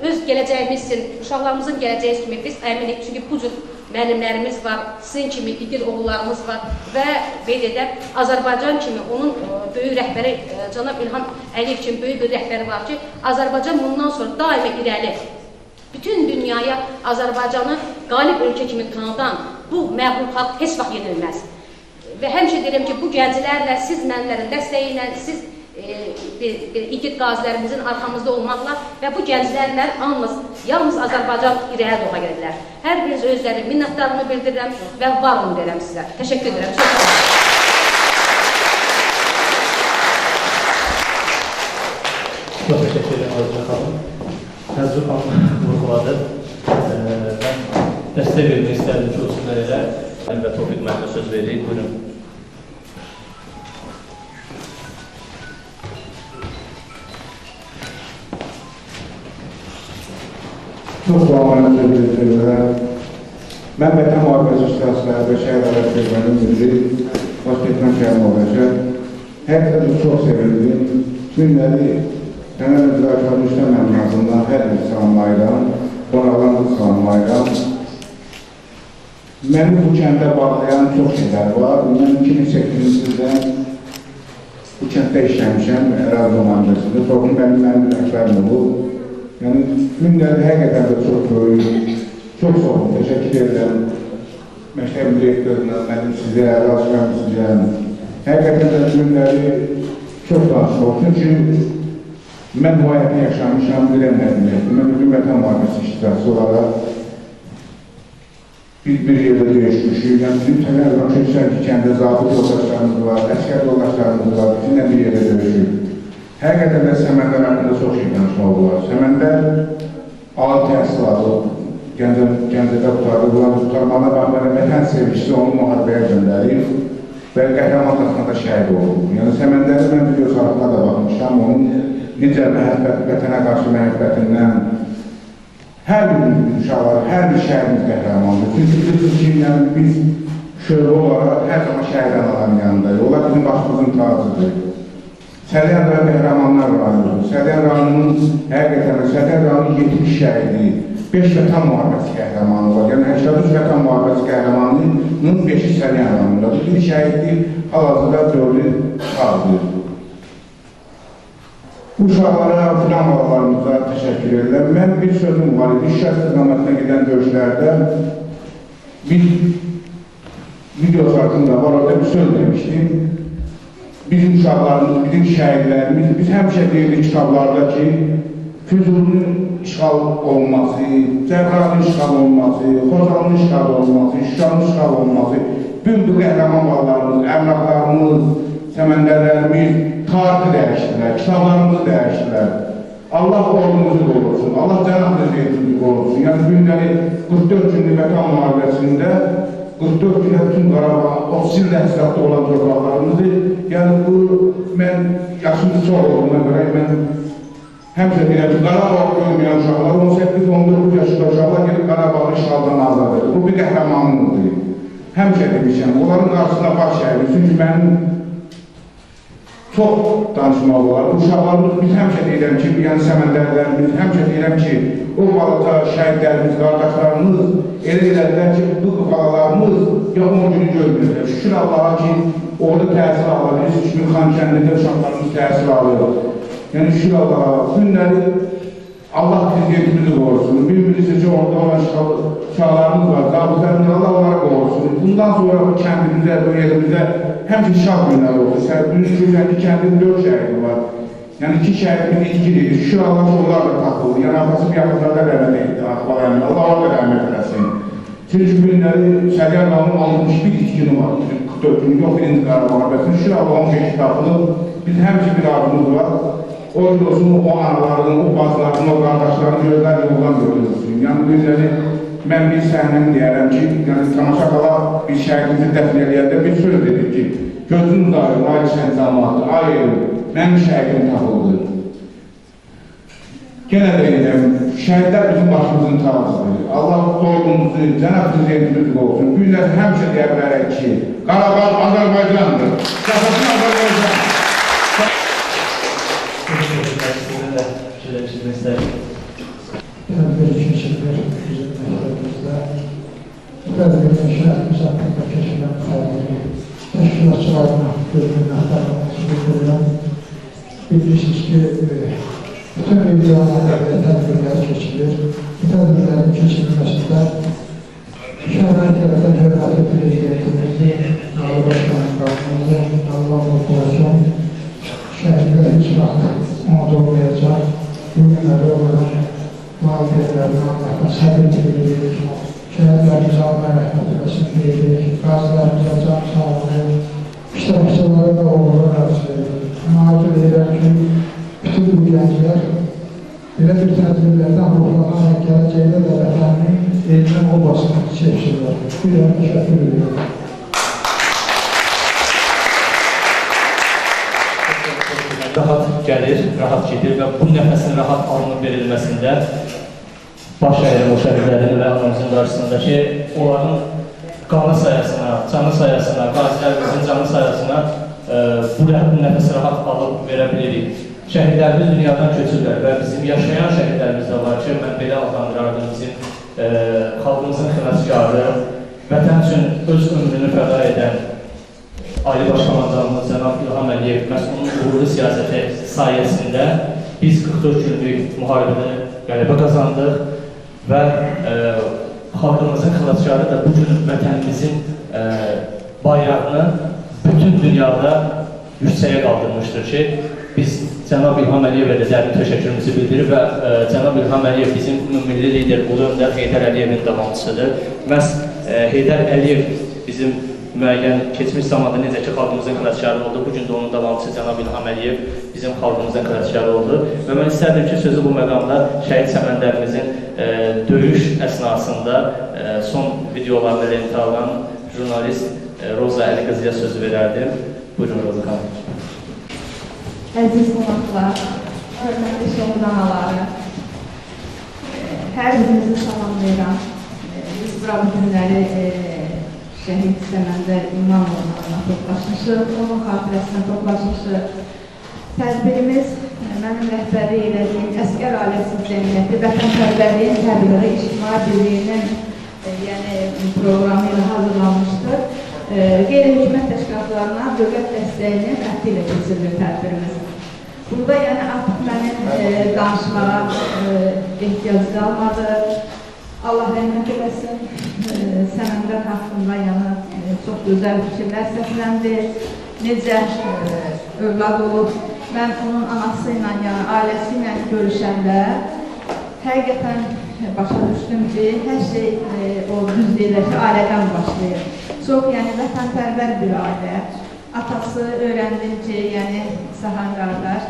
Speaker 11: öz gələcəyimiz üçün, uşaqlarımızın gələcəyi kimi biz əminik. Çünki bu cür müəllimlərimiz var, sizin kimi igid oğullarımız var və qeyd edək, Azərbaycan kimi onun böyük rəhbəri Cənab İlham Əliyev kimi böyük bir rəhbəri var ki, Azərbaycan bundan sonra daima irəli. Bütün dünyaya Azərbaycanı qalib ölkə kimi tanıdan bu məğlub xalq heç vaxt yenilməz. Və həmişə deyirəm ki, bu gənclərlə, siz mənlərin dəstəyi ilə, siz igid qazilərimizin arxamızda olmaqla və bu gənclərlə yalnız Azərbaycan irəyə doğru gedirlər. Hər biriniz özləri minnətdarımı bildirirəm və var olun deyirəm sizə. Təşəkkür edirəm.
Speaker 2: Çox təşəkkür edirəm Azərbaycan xanım. Təzrif xanım vurğuladı. Mən dəstək vermək istərdim ki, o sizlərə və Tofiq müəllimə söz vereyim. Buyurun.
Speaker 12: Çox doğanlarına söz verirlər. Mən Vətən Müharibəsi İştirakçıları və Şəhidlər Fövqənin müdiri Başketmən Şəhidin olacaq. Həqiqətən çox sevindim. Günləri Sənəd Müzakirə Rüstəm mənim ağzından hər bir salamlayıram, qonaqlarını salamlayıram. Məni bu kəndə bağlayan çox şeylər var. Mən 2008-ci ildən bu kənddə işləmişəm, ərazi müharibəsinə. Sonra mənim rəhbərim olub. Yəni, günləri həqiqətən də çox böyük, çox sağ olun, təşəkkür edirəm. Məktəb direktoruna, mənim sizə, ərazıqəm sizə. Həqiqətən də günləri çox danışmaq. Çünki mən bu həyatı yaşamışam, biləm nə deməkdir. Mən bugün Vətən Müharibəsi iştirakçısı olaraq bir yerdə döyüşmüşük. Yəni, bizim təqərrübən köksər ki, kəndə zabit yoldaşlarımız var, əskər yoldaşlarımız var, bizimlə bir yerdə döyüşük. Həqiqətən də Səməndər haqqında çox şey danışmaq olar. Səməndər ali təhsil alıb, Gəncədə qutarıb, qutarmağına baxmayaraq vətən sevgisi onu müharibəyə göndərib və qəhrəmanlıqla da şəhid olub. Yəni Səməndəri mən video sarıqına da baxmışam, onun necə vətənə qarşı məhəbbətindən hər bir uşaqlar, hər bir şəhidimiz qəhrəmandır. Çünki bilirsiniz ki, biz şöhrə olaraq hər zaman şəhid anaların yanındayıq. Onlar bizim başımızın tacıdır. Sədiyən rayonu qəhrəmanlar rayonu. Sədiyən rayonunun həqiqətən Sədiyən rayonunun 70 şəhidi, 5 vətən müharibəsi qəhrəmanı var. Yəni 83 vətən müharibəsi qəhrəmanının 5-i Sədiyən rayonundadır. Bir şəhiddir, hal-hazırda 4-ü sağdır. Uşaqlara, filan balalarımıza təşəkkür edirəm. Mən bir sözüm var idi, şəhid istiqamətine gedən döyüşlərdə bir video sarkında var, orada bir söz demişdim. Bizim uşaqlarımız, bizim şəhidlərimiz, biz həmişə deyirik kitablarda ki, Füzulun işğal olması, Cəbrayılın işğal olması, Xocalının işğal olması, Şuşanın işğal olması, bütün bu qəhrəman balalarımız, əmraqlarımız, səməndərlərimiz tarixi dəyişdilər, kitablarımızı dəyişdilər. Allah ordumuzu qorusun, Allah cənab prezidentimizi qorusun. Yəni, günləri 44 günlük vətən müharibəsində 44 günə bütün Qarabağ, 30 ildə həsrətdə olan torpaqlarımızı, yəni bu, mən yaşımda çox olduğuna görə, mən həmişə deyirəm ki, Qarabağ görməyən uşaqlar, 18-19 yaşında uşaqlar gelib Qarabağın işğaldan azad edir. Bu bir qəhrəmanlıqdır. Həmişə demişəm, onların qarşısına baş əyir. Çünki mənim çox danışmaq olar. Uşaqlarımız, biz həmişə deyirəm ki, yəni səməndərlərimiz, həmişə deyirəm ki, o balaca şəhidlərimiz, qardaşlarımız elə elədilər ki, bu balalarımız ya 10 günü görmürlər. Şükür Allaha ki, orada təhsil alır. Biz 3000 xan kəndində uşaqlarımız təhsil alır. Yəni şükür Allaha, günləri Allah prezidentimizi qorusun. Bir-birisi orada olan uşaqlarımız var, zabitlərimiz Allah onlara qorusun. Bundan sonra bu kəndimizə, bu yerimizə həmişə şah günləri oldu. Dünkü kəndin 4 şəhidi var. Yəni 2 şəhidimiz ilgilidir. Şükür Allah ki, onlar da tapıldı. Yəni atası bir yaxınlarda rəhmət etdi. Allah orada rəhmət eləsin. Çünki günləri Sədiyyə Rayonunun 61 günü var. 44 günü yox, birinci Qarabağ müharibəsinin. Şükür Allah 15 tapılıb. Biz həmişə bir arzumuz var. O olsun, o anaların, o bacıların, o qardaşların gözləri yoldan görülsün. Yəni günləri mən bir səhnəni deyərəm ki, yəni Tamaşa xala bir şəhidimizi dəfn eləyəndə bir söz dedik ki, gözünüz ayırın, ay sən cəmaatı, ayırın, mənim şəhidim tapıldı. Yenə də deyirəm, şəhidlər bizim başımızın tacıdır. Allah soyduğumuzu, Cənab Prezidentimiz olsun. Bu günlər həmişə deyə bilərək ki, Qarabağ Azərbaycandır. Cəfəsin Azərbaycan.
Speaker 2: Sizinlə fikirləşdirmək istəyirəm. Təbii ki, şəkillər bizim məktəbimizdə Qəzəbənin şəhətimiz haqqında keçirilən fəaliyyəti təşkilatçılarına bölümünə axtarılması bildirilən bilirsiniz ki, bütün regionlarda və tədbirlər keçilir. Bu tədbirlərin keçirilməsində şəhərlərdə hörmətli prezidentimizin, Ali Başkanın qanunumuzun, Allah olsun, şəhərlər heç vaxt unudulmayacaq. Bu günləri olaraq valideynlərini Allah'tan səbir edirik. Şəhərlərimizi Allah rəhmət eləsin deyirik. Qazilərimizə can sağlığı, iştirakçılara da uğurlar arzu edirik. Arzu edirəm ki, bütün bu gənclər belə bir tədbirlərdən ruhlanaraq gələcəkdə də vətənin elinin obasını çəksinlər. Bir an təşəkkür ediyorum.
Speaker 13: Rahat gəlir, rahat gedir və bu nəfəsin rahat alınıb verilməsində baş əyir o şəhidlərin və anamızın qarşısında ki, onların qanı sayəsina, canı sayəsina, qazilərimizin canı sayəsina bu nəfəsi rahat alıb verə bilirik. Şəhidlərimiz dünyadan köçürlər və bizim yaşayan şəhidlərimiz də var ki, mən belə adlandırardım bizim xalqımızın xilaskarı, vətən üçün öz ömrünü fəda edən Ali Başkomandanımız Cənab İlham Əliyev məhz onun uğurlu siyasəti sayəsində biz 44 günlük müharibədə qələbə qazandıq və xalqımızın xilaskarı da bu gün vətənimizin bayrağını bütün dünyada yüksəyə qaldırmışdır ki, biz Cənab İlham Əliyevə də dərin təşəkkürümüzü bildirir və Cənab İlham Əliyev bizim milli lider Ulu Öndər Heydər Əliyevin davamçısıdır. Məhz Heydər Əliyev bizim müəyyən keçmiş zamanda necə ki xalqımızın xilaskarı oldu, bugün də onun davamçısı Cənab İlham Əliyev bizim xalqımızın xilaskarı oldu və mən istərdim ki, sözü bu məqamda şəhid səməndərimizin döyüş əsnasında son videolarını lentə alan jurnalist Roza Əliqızıya söz verərdim. Buyurun Roza xanım.
Speaker 1: Əziz qonaqlar, hörmətli şoğranaları, hər birinizi salamlayıram. Biz bura bu günləri şəhid Səməndər İmamoğlu'na toplaşmışıq, onun xatirəsinə toplaşmışıq. Tədbirimiz mənim rəhbərlik elədiyim Əsgər Alətsiz Cəmiyyəti Vətənpərvərliyin Təbliği İctimai Birliyinin programı ilə hazırlanmışdır. Qeyri-hökumət təşkilatlarına dövlət dəstəyinin əhdi ilə keçirilir tədbirimiz. Burada artıq mənim danışmağa ehtiyac qalmadı. Allah rəhmət eləsin, Səməndər haqqında çox gözəl fikirlər səsləndi. Necə övlad olub, mən onun anası ilə, ailəsi ilə görüşəndə həqiqətən başa düşdüm ki, hər şey o düz deyirlər ki, ailədən başlayır. Çox vətənpərvər bir ailə. Atası öyrəndim ki, Səhan qardaş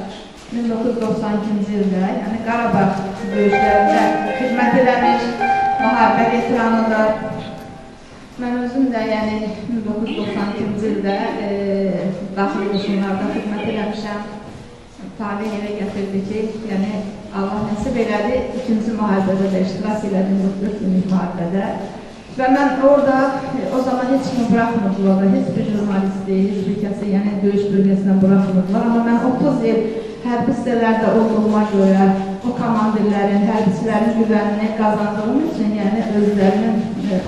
Speaker 1: 1992-ci ildə Qarabağ döyüşlərində xidmət eləmiş, müharibə veteranıdır. Mən özüm də 1992-ci ildə daxil qoşunlarda xidmət eləmişəm. Talih elə gətirdi ki, Allah nəsib elədi, ikinci müharibədə də iştirak elədim, 44 günlük müharibədə. Və mən orada, o zaman heç kimi bıraxmırdılar, heç bir jurnalisti, heç bir kəsi, döyüş bölgəsindən bıraxmırdılar. Amma mən 30 il hərbi hissələrdə olduğuma görə, o komandirlərin, hərbçilərin güvənini qazandığım üçün, özlərinin,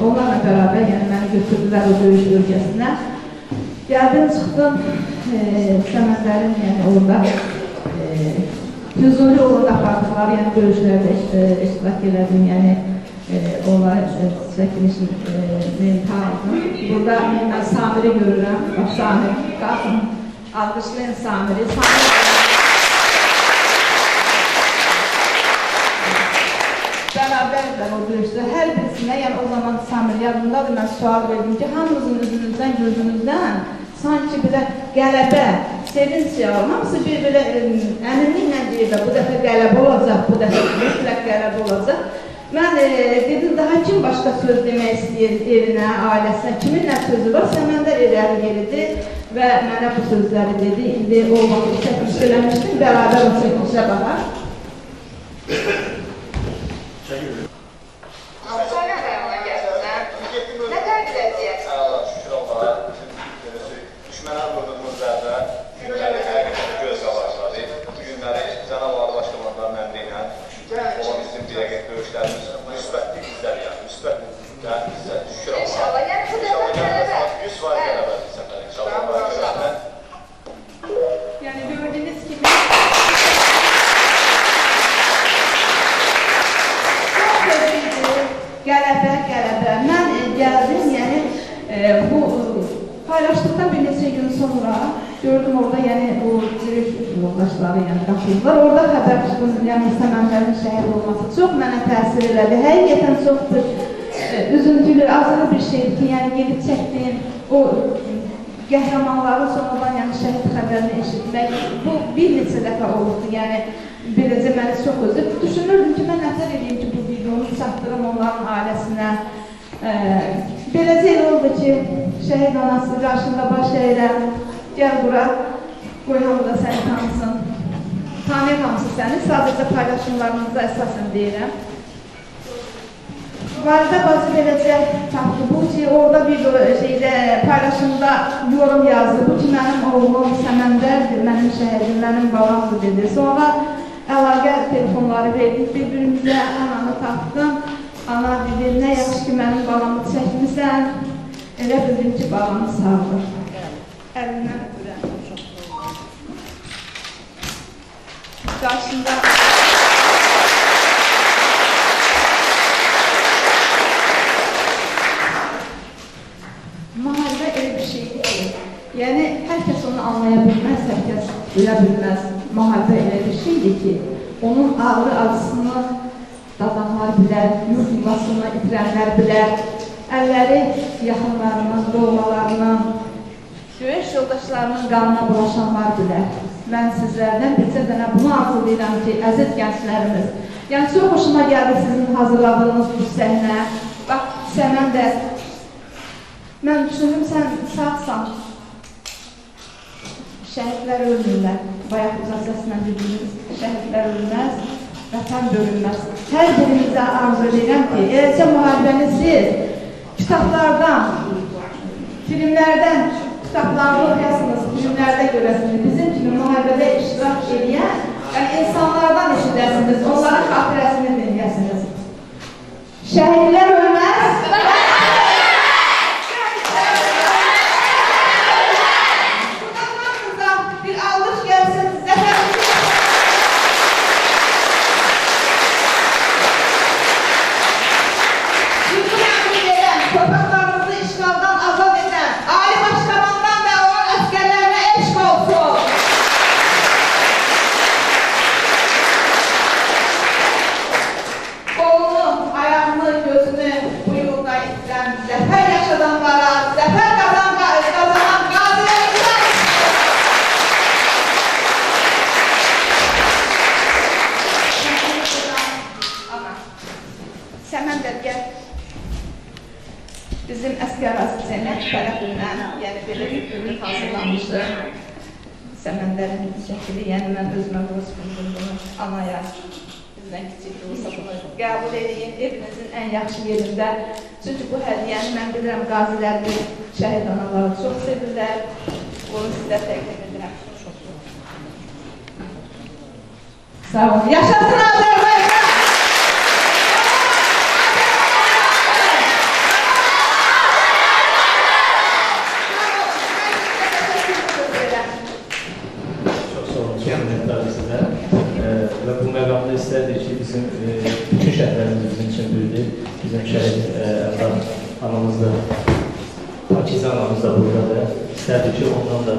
Speaker 1: onlarla bərabər, məni götürdülər o döyüş bölgəsinə. Gəldim, çıxdım, Səməndərin, orada Füzuli uğrunda apardıqlar, döyüşlərdə iştirak elədim, onlar çəkilişini aldım. Burada mən Samiri görürəm, Samir, qalsın, alqışlayın Samiri. Bərabərlər o döyüşdə, hər birisinə, o zaman Samir yadındadır, mən sual verdim ki, hamımızın üzünüzdən, gözünüzdən sanki bir də qələbə, sevinç yavrum, hamısı bir-birə əminliklə deyir də, bu dəfə qələbə olacaq, bu dəfə mütləq qələbə olacaq.
Speaker 14: Mən dedim, daha kim başqa söz demək istəyir evinə, ailəsinə, kimin nə sözü var? Səməndər irəli yeridi və mənə bu sözləri dedi. İndi o vaxt çəkmiş eləmişdim, bərabər o çəkmişə baxar.
Speaker 15: Düşmənə vurduğumuz zərbə günləri həqiqətən göz qabaqladı. Bu günləri Cənab Ali Başkomandan əmri ilə olan bizim birəqət döyüşlərimiz müsbətlik izlər, yəni müsbətlikdə bizə şükür Allah. İnşallah, yəni bu dəfə qələbə. 100% qələbədir səfər, inşallah.
Speaker 14: Yəni gördüyünüz kimi çox sözlüydü, qələbə. Mən gəldim, yəni bu paylaşdıqdan bir neçə gün sonra gördüm orada, yəni o zirif yoldaşları yəni qatıldılar. Orada xəbər tutdum, yəni Səməndərin şəhid olması çox mənə təsir elədi. Həqiqətən çoxdur, üzüntülü, acılı bir şeydir ki, yəni gedib çəkdiyim o qəhrəmanların sonradan yəni şəhid xəbərini eşitmək. Bu bir neçə dəfə olurdu, yəni beləcə məni çox özür. Düşünürdüm ki, mən nətər edeyim ki, bu videonu çatdırım onların ailəsinə. Beləcə elə oldu ki, şəhid anası qarşında baş əyirəm, gəl bura, qoy hamı da səni tanısın. Tanıyır hamısı səni, sadəcə paylaşımlarınızda əsasən deyirəm. Validə bacı beləcə tapdı bu ki, orada bir paylaşımda yorum yazdı. Bu ki, mənim oğlum Səməndərdir, mənim şəhidim, mənim balamdır dedi. Sonra əlaqə telefonları verdik bir-birimizə, ananı tapdım. Ana dedi, nə yaxşı ki, mənim balamı çəkmirsən, elə bildim ki, balamı sağdır. Əlindən öpürəm. Qarşında müharibə elə bir şeydir ki, yəni hər kəs onu anlaya bilməz, hər kəs bilə bilməz. Müharibə elə bir şeydir ki, onun ağrı acısını dadanlar bilər, yurt yuvasını itirənlər bilər, əlləri yaxınlarının, doğmalarının, döyüş yoldaşlarının qanına bulaşanlar bilər. Mən sizlərdən bircə dənə bunu arzulayıram ki, əziz gənclərimiz, yəni çox hoşuma gəldi sizin hazırladığınız bu səhnə. Bax, Səməndər, mən düşünürüm, sən sağsan, şəhidlər ölmürlər, bayaq uzaq səslə dediyimiz şəhidlər ölməz, vətən bölünməz. Hər birimizə arzu edirəm ki, eləcə müharibənizi kitablardan, filmlərdən, kitablarda oxuyasınız, filmlərdə görəsiniz. Bizim kimi müharibədə iştirak edən insanlardan eşidəsiniz, onların xatirəsini dinləyəsiniz. Şəhidlər ölməz, bir alqış gəlsin, zəfər. Torpaqlarımızı işğaldan azad edən Ali Başkomandan və onun əsgərlərinə eşq olsun. Qolunu, ayağını, gözünü bu yolda itirən zəfər yaşadanlara, zəfər qazanan qazilərimizə Səməndər gəl. Bizim əskər asisiyonət tərəfindən, yəni belə bir ürün hazırlanmışdı. Səməndərin şəkili, yəni mən özümə borc bildim bunu anaya, bizdən kiçik də olsa bunu qəbul edin evinizin ən yaxşı yerində. Çünki bu hədiyyəni mən bilirəm qazilərimiz, şəhid anaları çox sevirlər. Onu sizə təqdim edirəm. Sağ olun. Yaşasın Azərbaycan!
Speaker 13: Və bu məqamda istərdik ki, bizim bütün şəhərlərimiz bizim üçün büyüdür. Bizim şəhid Əmrah anamız da, Pakizə anamız da buradadır. İstərdik ki, ondan da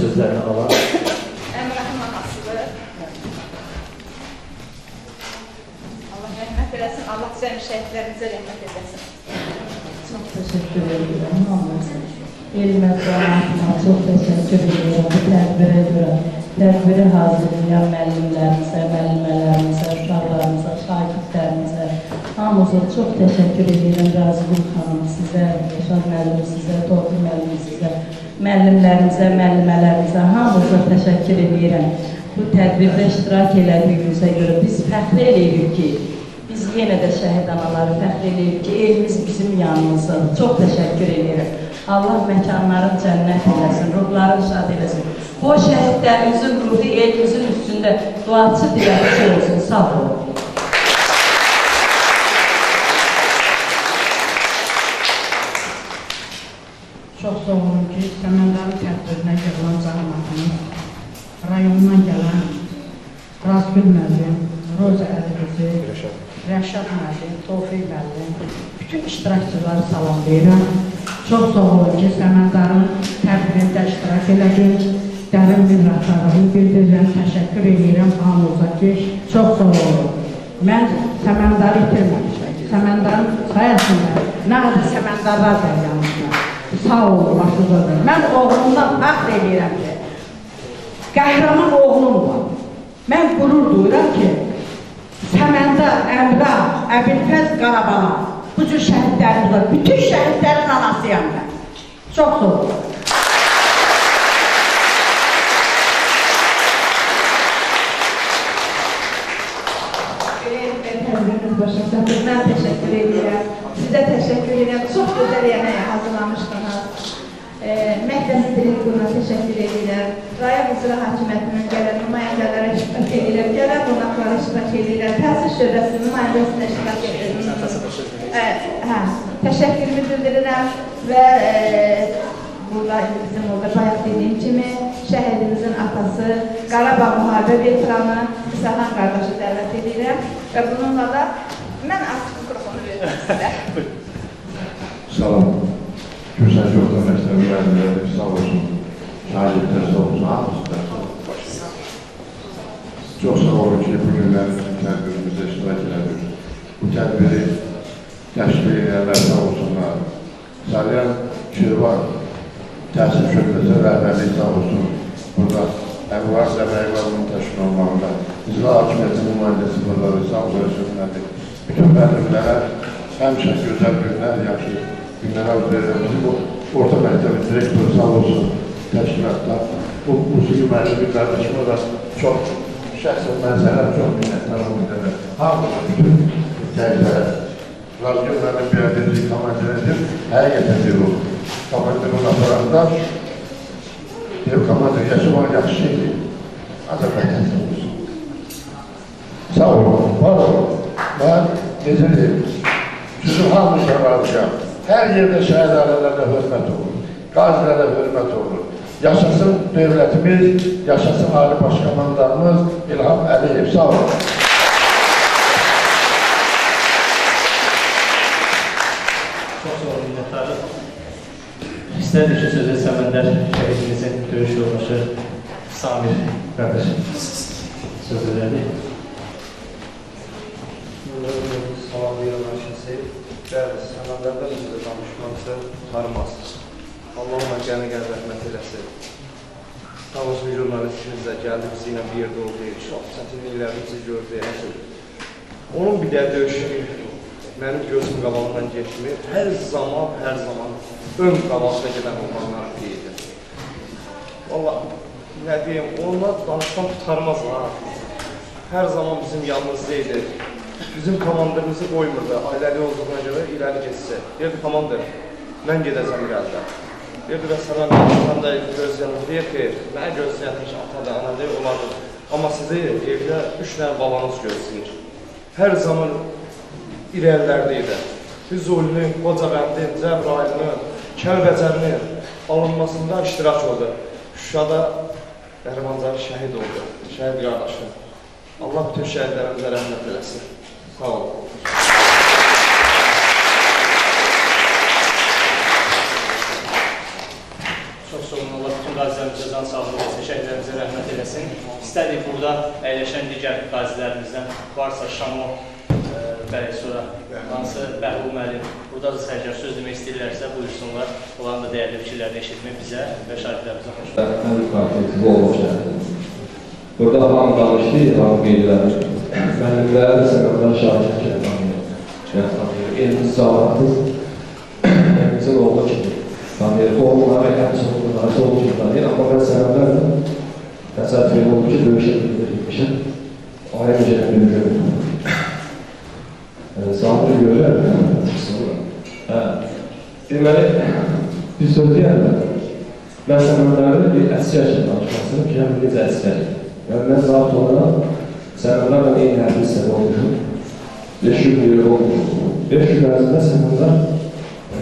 Speaker 13: sözlərini alaq.
Speaker 14: Əmrahın anasıdır. Allah rəhmət eləsin, Allah cəmi şəhidlərimizə rəhmət eləsin.
Speaker 16: Çox təşəkkür edirəm, hamınızı. Elmə cəmiyyətinə çox təşəkkür edirəm bu tədbirə görə. Tədbiri hazırlayan müəllimlərimizə, müəllimələrimizə, uşaqlarımıza, şagirdlərimizə. Hamınıza çox təşəkkür edirəm. Razılıq xanım sizə, Yaşar müəllim sizə, Tofiq müəllim sizə, müəllimlərimizə, müəllimələrimizə hamınıza təşəkkür edirəm. Bu tədbirdə iştirak elədiyinizə görə biz fəxr edirik ki, biz yenə də şəhid anaları fəxr edirik ki, elimiz bizim yanımızdadır. Çox təşəkkür edirəm. Allah məkanların cənnət eləsin, ruhları şad eləsin. Bu şəhidlərimizin ruhu elimizin üstündə duaçı diləkçi olsun. Sağ olun.
Speaker 14: Çox sağ olun ki, Səməndarın tədbirinə gələn cəmiyyətimiz, rayonundan gələn Razgül müəllim, Roza Əliqızı, Rəşad müəllim, Tofiq müəllim, bütün iştirakçıları salamlayıram. Çox sağ olun ki, Səməndarın tədbirində iştirak elədim, dərin minnətdarlığımı bildirirəm, təşəkkür edirəm hamınıza ki, çox sağ olun. Mən Səməndarı itirməmişəm, Səməndarın sayəsində nə qədər Səməndarlar gəlir yanımda. Sağ olun, başınıza. Mən oğlumdan fəxr edirəm ki, qəhrəman oğlum var. Mən qürur duyuram ki, Səməndar, Əmrah, Əbilfəz, Qarabağ, bu cür şəhidlərimiz var. Bütün şəhidlərin anasıyam mən. Çox sağ olun.
Speaker 17: Tədbiriniz başa çatır. Mən təşəkkür edirəm. Sizə təşəkkür edirəm. Çox gözəl yeməyə hazırlamışdınız. Məktəb direktoruna təşəkkür edirəm. Rayon İcra Hakimiyyətinin gələn nümayəndələrə iştirak edirəm. Gələn qonaqlara iştirak edirəm. Təhsil şöbəsinin nümayəndəsinə iştirak edirəm. Təşəkkürümü bildirirəm və burada bizim orada bayaq dediyim kimi şəhidimizin atası, Qarabağ müharibə veteranı İsahan qardaşı dəvət edirəm və bununla da mən artıq mikrofonu verirəm sizə.
Speaker 12: Salam. Gürsən Yoxda məktəbi müəllimləri sağ olsun. Şahidliklər sağ olsun. Hamısılar sağ olsun. Çox sağ olun ki, bugünlər tədbirimizdə iştirak elədik. Bu tədbiri təşkil edənlər sağ olsunlar. Salyan Şirvan Təhsil Şöbbəsi rəhbərlik sağ olsun. Burada Əmvar Zəbəyvarının təşkil olmağında İcra Hakimiyyətinin nümayəndəsi buradadır, sağ olsunlardır. Bütün müəllimlərə həmişə gözəl günlər, yaxşı günlər arzu edirəm. Bizim bu orta məktəbin direktoru sağ olsun təşkilatlar. Bu musiqi müəllimi qardaşıma da çox şəxsən mənzərəm, çox minnətlərim edərəm. Hamıda bütün təhsilərə Razgül müəllim belədir, komandirədir, həqiqətən deyir o. Komandirin aparanda deyir, komandir yaşamaq yaxşı şeydir. Ancaq məktəbdə olsun. Sağ olun, var olun. Mən necə deyim, sizin hamınızla razıyam. Hər yerdə şəhid ailələrlə hörmət olur, qazilərlə hörmət olur. Yaşasın dövlətimiz, yaşasın Ali Baş Komandanımız İlham Əliyev. Sağ olun.
Speaker 13: Çox sağ olun, minnətdarıq. İstədik ki, sözü Səməndər şəhidimizin döyüş yoldaşı Samir qardaş söz edədik.
Speaker 18: Salamlayıram hər kəsi. Bəli, Səməndərdən bizə danışmaqsa tutarmaz. Allah ona qəni-qəni rəhmət eləsin. Tavuzlu jurnalistimiz də gəldi, bizi ilə bir yerdə oldu, çox çətinliklərimizi gördü. Onun bir də döyüşü mənim gözüm qabağından geçmir. Hər zaman ön qabağda gedən olmanlar deyildir. Valla, nə deyim, onunla danışmam tutarmaz ha. Hər zaman bizim yanımızdaydı. Bizim komandirimizi qoymurdu, ailəli olduğuna görə irəli geçsə. Deyirdi, komandir, mən gedəcəm irəlidə. Deyirdi, və sənə mən də gözləyəm, deyir ki, mənə gözləyəm ki, atadır, anadır, olardır. Amma sizi evdə 3 dənə balanız gözləyir. Hər zaman irəlilərdəydi. Füzulinin, Qocabəndin, Cəbrayilinin, Kəlbəcərinin alınmasında iştirak oldu. Şuşada Qəhrəmancar şəhid oldu, şəhid qardaşım. Allah bütün şəhidlərimizə rəhmət eləsin. Sağ olun.
Speaker 13: Çox sağ olun, Allah bütün qazilərimizə can sağlığı eləsin, şəhidlərimizə rəhmət eləsin. İstədik burada əyləşən digər qazilərimizdən varsa Şamo bəli, sonra hansı Bəhlul müəllim, burada da sərgər söz demək istəyirlərsə buyursunlar. Onların da dəyərli fikirlərini eşitmək bizə və şahidlərimizə xoş olsun.
Speaker 19: Mən konflikti olmuşam. Burada hamı danışdı, hamı qeydilər. Mənimlər Səməndar şahid şəhidlərini mən tanıyır. Elimiz cavabdır. Elimizin oğlu kimi tanıyır. Oğulları, həmsi oğulları, oğlu kimi tanıyır. Amma mən sənədlərlə təsəvvür oldu ki, döyüşə bildirilmişəm. Aya mücədə bildirilmişəm. Sağlığı görürlər. Deməli, bir söz deyərlər. Mən sənədlərdə bir əsgər kimi danışmasın ki, həm necə əsgər. Mən zat olaraq sənədlərlə eyni hərbi hissədə olmuşum. 5 gün bir olmuşum. 5 gün ərzində sənədlər,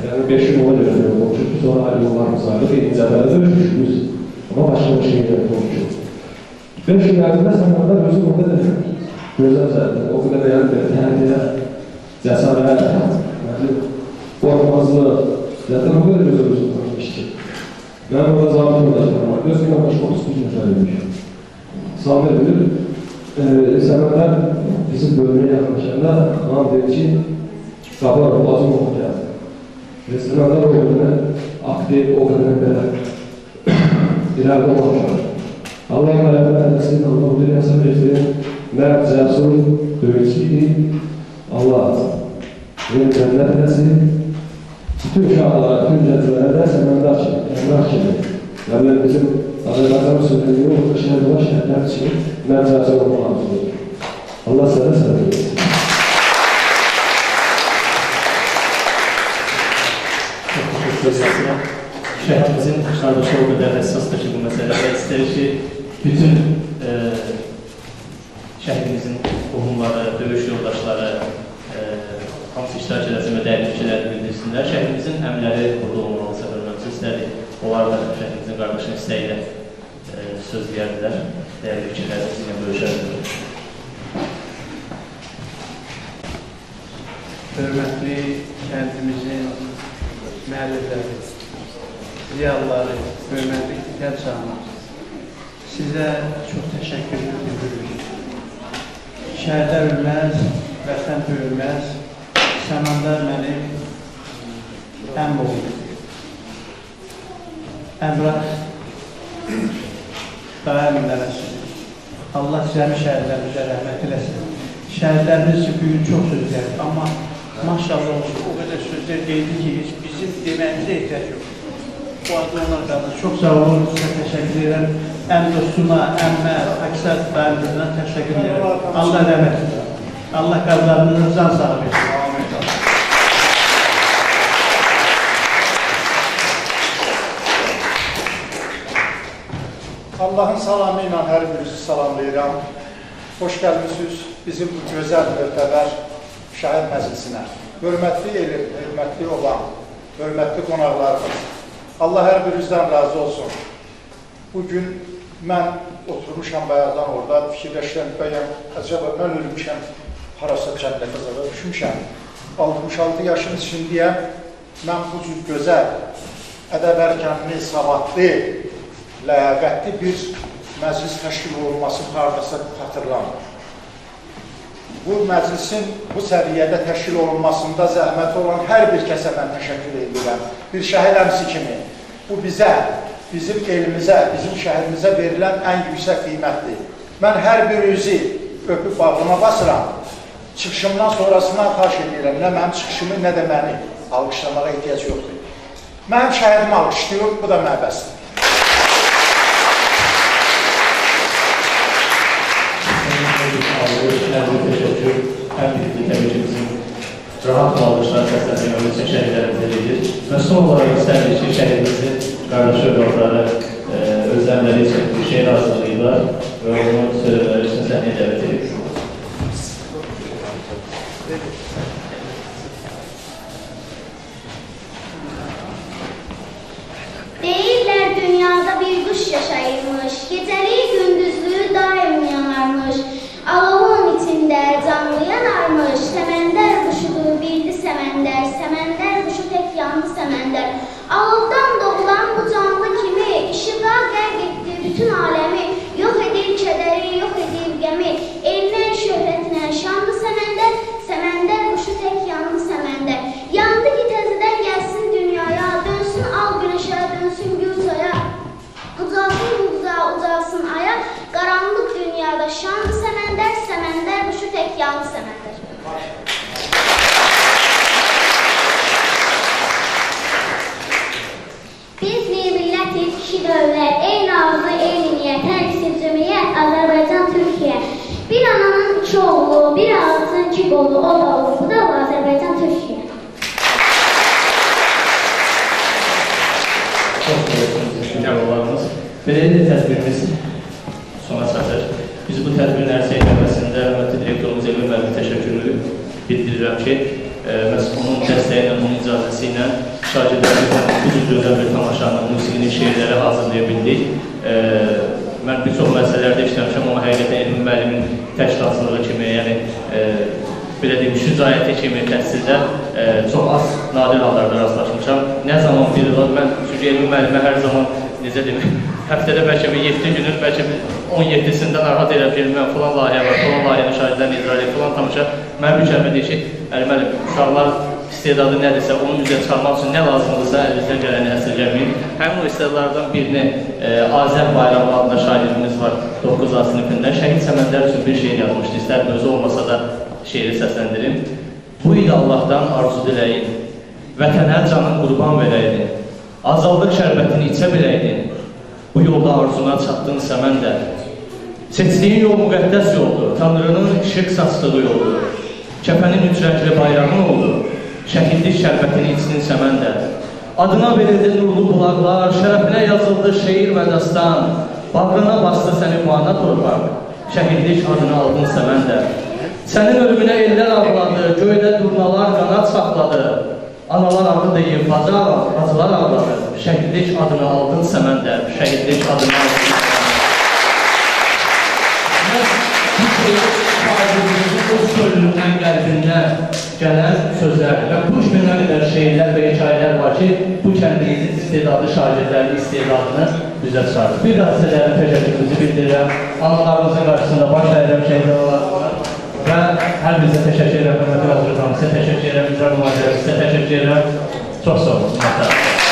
Speaker 19: yəni 5 gün ola görə olmuşum. Sonra yollarımız ayrılıb, eyni cəbələ döyüşmüşük. Amma başqa bir şeylə olmuşum. 5 gün ərzində sənədlər özüm o qədər gözəl, o qədər yəni təhliyə, cəsarət, qorxmazlıq, zaten o qədər özüm olmuşdu. Mən orada zabit yoldaşlarım var. Öz günə başqa 31 nəfər ölmüşüm. Sabir bilir, sənədlər bizim bölümüne yaxınlaşanda xanım dedi ki, Qabarov, bacım oğlu gəldi. Və sənədlər o günə aktiv, o qədər belə ilərdə olmuşlar. Allah mərəbət ədəsin, Allah bilir, həsən versin, mərd, cəsur, döyücüydü. Allah cənnət ədəsin. Bütün uşaqlara, bütün gənclərə də sənədlər kimi, əmrah kimi. Yəni bizim Azərbaycan sözünü yox, şəhərdə şəhərlər kimi mərcəsə olmaq arzudur. Allah sənə sənə versin.
Speaker 13: Şəhərimizin qardaşı o qədər həssasdır ki, bu məsələdə istəyir ki, bütün şəhərimizin qohumları, döyüş yoldaşları, hamısı iştirak edəsin və dəyərli fikirləri bildirsinlər. Şəhərimizin əmləri burada olmalısa, hörmətli istədik. Onlar da şəhərimizin qardaşının istəyilə söz deyərdilər. Dəyərli fikirləri sizinlə bölüşərdilər.
Speaker 20: Hörmətli kəndimizin müəllifləri, ziyalıları, hörmətli gəl canlar, sizə çox təşəkkür edirik. Şəhərdə ölməz, vətən böyülməz, Səməndər mənim əm oğlum. Əmrah daim nəvəsidir. Allah sizəmi şəhərlərimizə rəhmət eləsin. Şəhərlərimiz bu gün çox söz deyir, amma maşallah olsun, o qədər sözlər deyildi ki, bizim deməyimizə ehtiyac yox. Bu adı onlar qalır. Çox sağ olun, sizə təşəkkür edirəm. Əm dostuna, əmmə, əksər dayımlarına təşəkkür edirəm. Allah rəhmət edir. Allah qazlarınızı can sağ versin.
Speaker 21: Allah'ın salamı ilə hər birinizi salamlayıram. Hoş gəlmişsiniz bizim bu gözəl möhtəbər şəhər məclisinə. Hörmətli elim, hörmətli olan, hörmətli qonaqlarımız. Allah hər birinizdən razı olsun. Bugün mən oturmuşam bayaqdan orada, fikirləşirəm, bəyəm, acaba mən ölmüşəm, harasa cənnətə zəvə düşmüşəm. 66 yaşın içindəyəm, mən bu cür gözəl, ədəb ərkənli, savadlı, ləyaqətli bir məclis təşkil olunmasını hardasa xatırlamır. Bu məclisin bu səviyyədə təşkil olunmasında zəhməti olan hər bir kəsə mən təşəkkür edirəm. Bir şəhid əmsi kimi bu bizə, bizim elimizə, bizim şəhərimizə verilən ən yüksək qiymətdir. Mən hər birinizi öpüb bağlama basıram. Çıxışımdan sonrasından xahiş edirəm. Nə mənim çıxışımı, nə də məni alqışlamağa ehtiyac yoxdur. Mənim şəhərimi alqışlayıyorum, bu da mənə bəsdir.
Speaker 13: Teşekkür. Hər birlikdə təbii ki, bizim rahat alışlar səsləndirməmiz üçün şəhidlərimizə verir. Və son olaraq istədik ki, şəhidimizin qardaşı övladları özləmləri üçün bir şehir hazırlayırlar və onun söyləmələri üçün səhnəyə dəvət edirik.
Speaker 22: Deyirlər dünyada bir quş yaşayırmış, gecəliyi gündüzlüyü daim yanarmış. Alovun içində canlı yanarmış, səməndər quşudur, bildi səməndər, səməndər quşu tək yandı səməndər. Alovdan doğulan bu canlı kimi, işığa qərq etdi bütün aləmi, yox edir kədəri, yox edir gəmi, elinə, şöhrətinə, şanlı səməndər, səməndər quşu tək yandı səməndər. Yandı ki, təzədən gəlsin dünyaya, dönsün al günəşə, dönsün gül çaya, ucalsın uca, ucalsın
Speaker 13: Biz bu tədbirlərin çəkilməsində hörmətli direktorumuz Elmi müəllimə təşəkkürümü bildirirəm ki, məhz onun dəstəyi ilə, onun icazəsi ilə şagirdlərimizlə bu cür gözəl bir tamaşanı, musiqinin şeirləri hazırlaya bildik. Mən bir çox məsələlərdə işləmişəm, amma həqiqətən Elmi müəllimin təşkilatçılığı kimi, yəni belə deyim, şücaəti kimi təhsildə çox az nadir hallarda rastlaşmışam. Nə zaman biri var, mən çünki Elmi müəllimə hər zaman, necə deyim, həftədə bəlkə bir 7 günün, bəlkə 17-sində narahat elə bilməm, falan layihə var, falan layihəni şahidlərini icra edir, falan tamaşa. Mən bir kəlmə deyir ki, Əli müəllim, uşaqlar istedadı nədirsə, onun üzrə çıxarmaq üçün nə lazımdırsa, əlinizdən gələni əsirgəməyin. Həmin o istedadlardan birini Azər Bayramlı adında şagirdimiz var 9A sinifindən. Şəhid Səmədlər üçün bir şeir yazmışdı, istər özü olmasa da şeiri səsləndirim. Bu il Allahdan arzu diləyin, vətənə canın qurban verəydin, azaldıq şərbətini içə biləydin. Bu yolda arzuna çatdınsa mən də. Seçdiyin yol müqəddəs yoldur, Tanrının işıq saçdığı yoldur. Kəfənin üç rəngli bayrağın oldu, şəhidlik şərbətini içdinsə mən də. Adına verildi nurlu bulaqlar, şərəfinə yazıldı şeir və dastan. Bağrına bastı səni bu ana torpaq, şəhidlik adını aldınsa mən də. Sənin ölümünə ellər ağladı, göydə durnalar qanat saxladı. Analar ağrı deyib, bacılar ağladı, şəhidlik adını aldınsa mən də, şəhidlik adını aldınsa mən də. Bu şeir şagirdimizin o sözlüğündən, qəlbindən gələn sözlərdir və bu işlə qədər şeirlər və hekayələr var ki, bu kəndimizin istedadlı şagirdlərinin istedadını üzə çıxardır. Bir daha sizələrin təşəkkürümüzü bildirirəm. Analarımızın qarşısında baş əyirəm şəhidlər olaraq və hər birinizə təşəkkür edirəm, hörmətli Azərbaycan, sizə təşəkkür edirəm, icra nümayəndələrinizə təşəkkür edirəm. Çox sağ olun.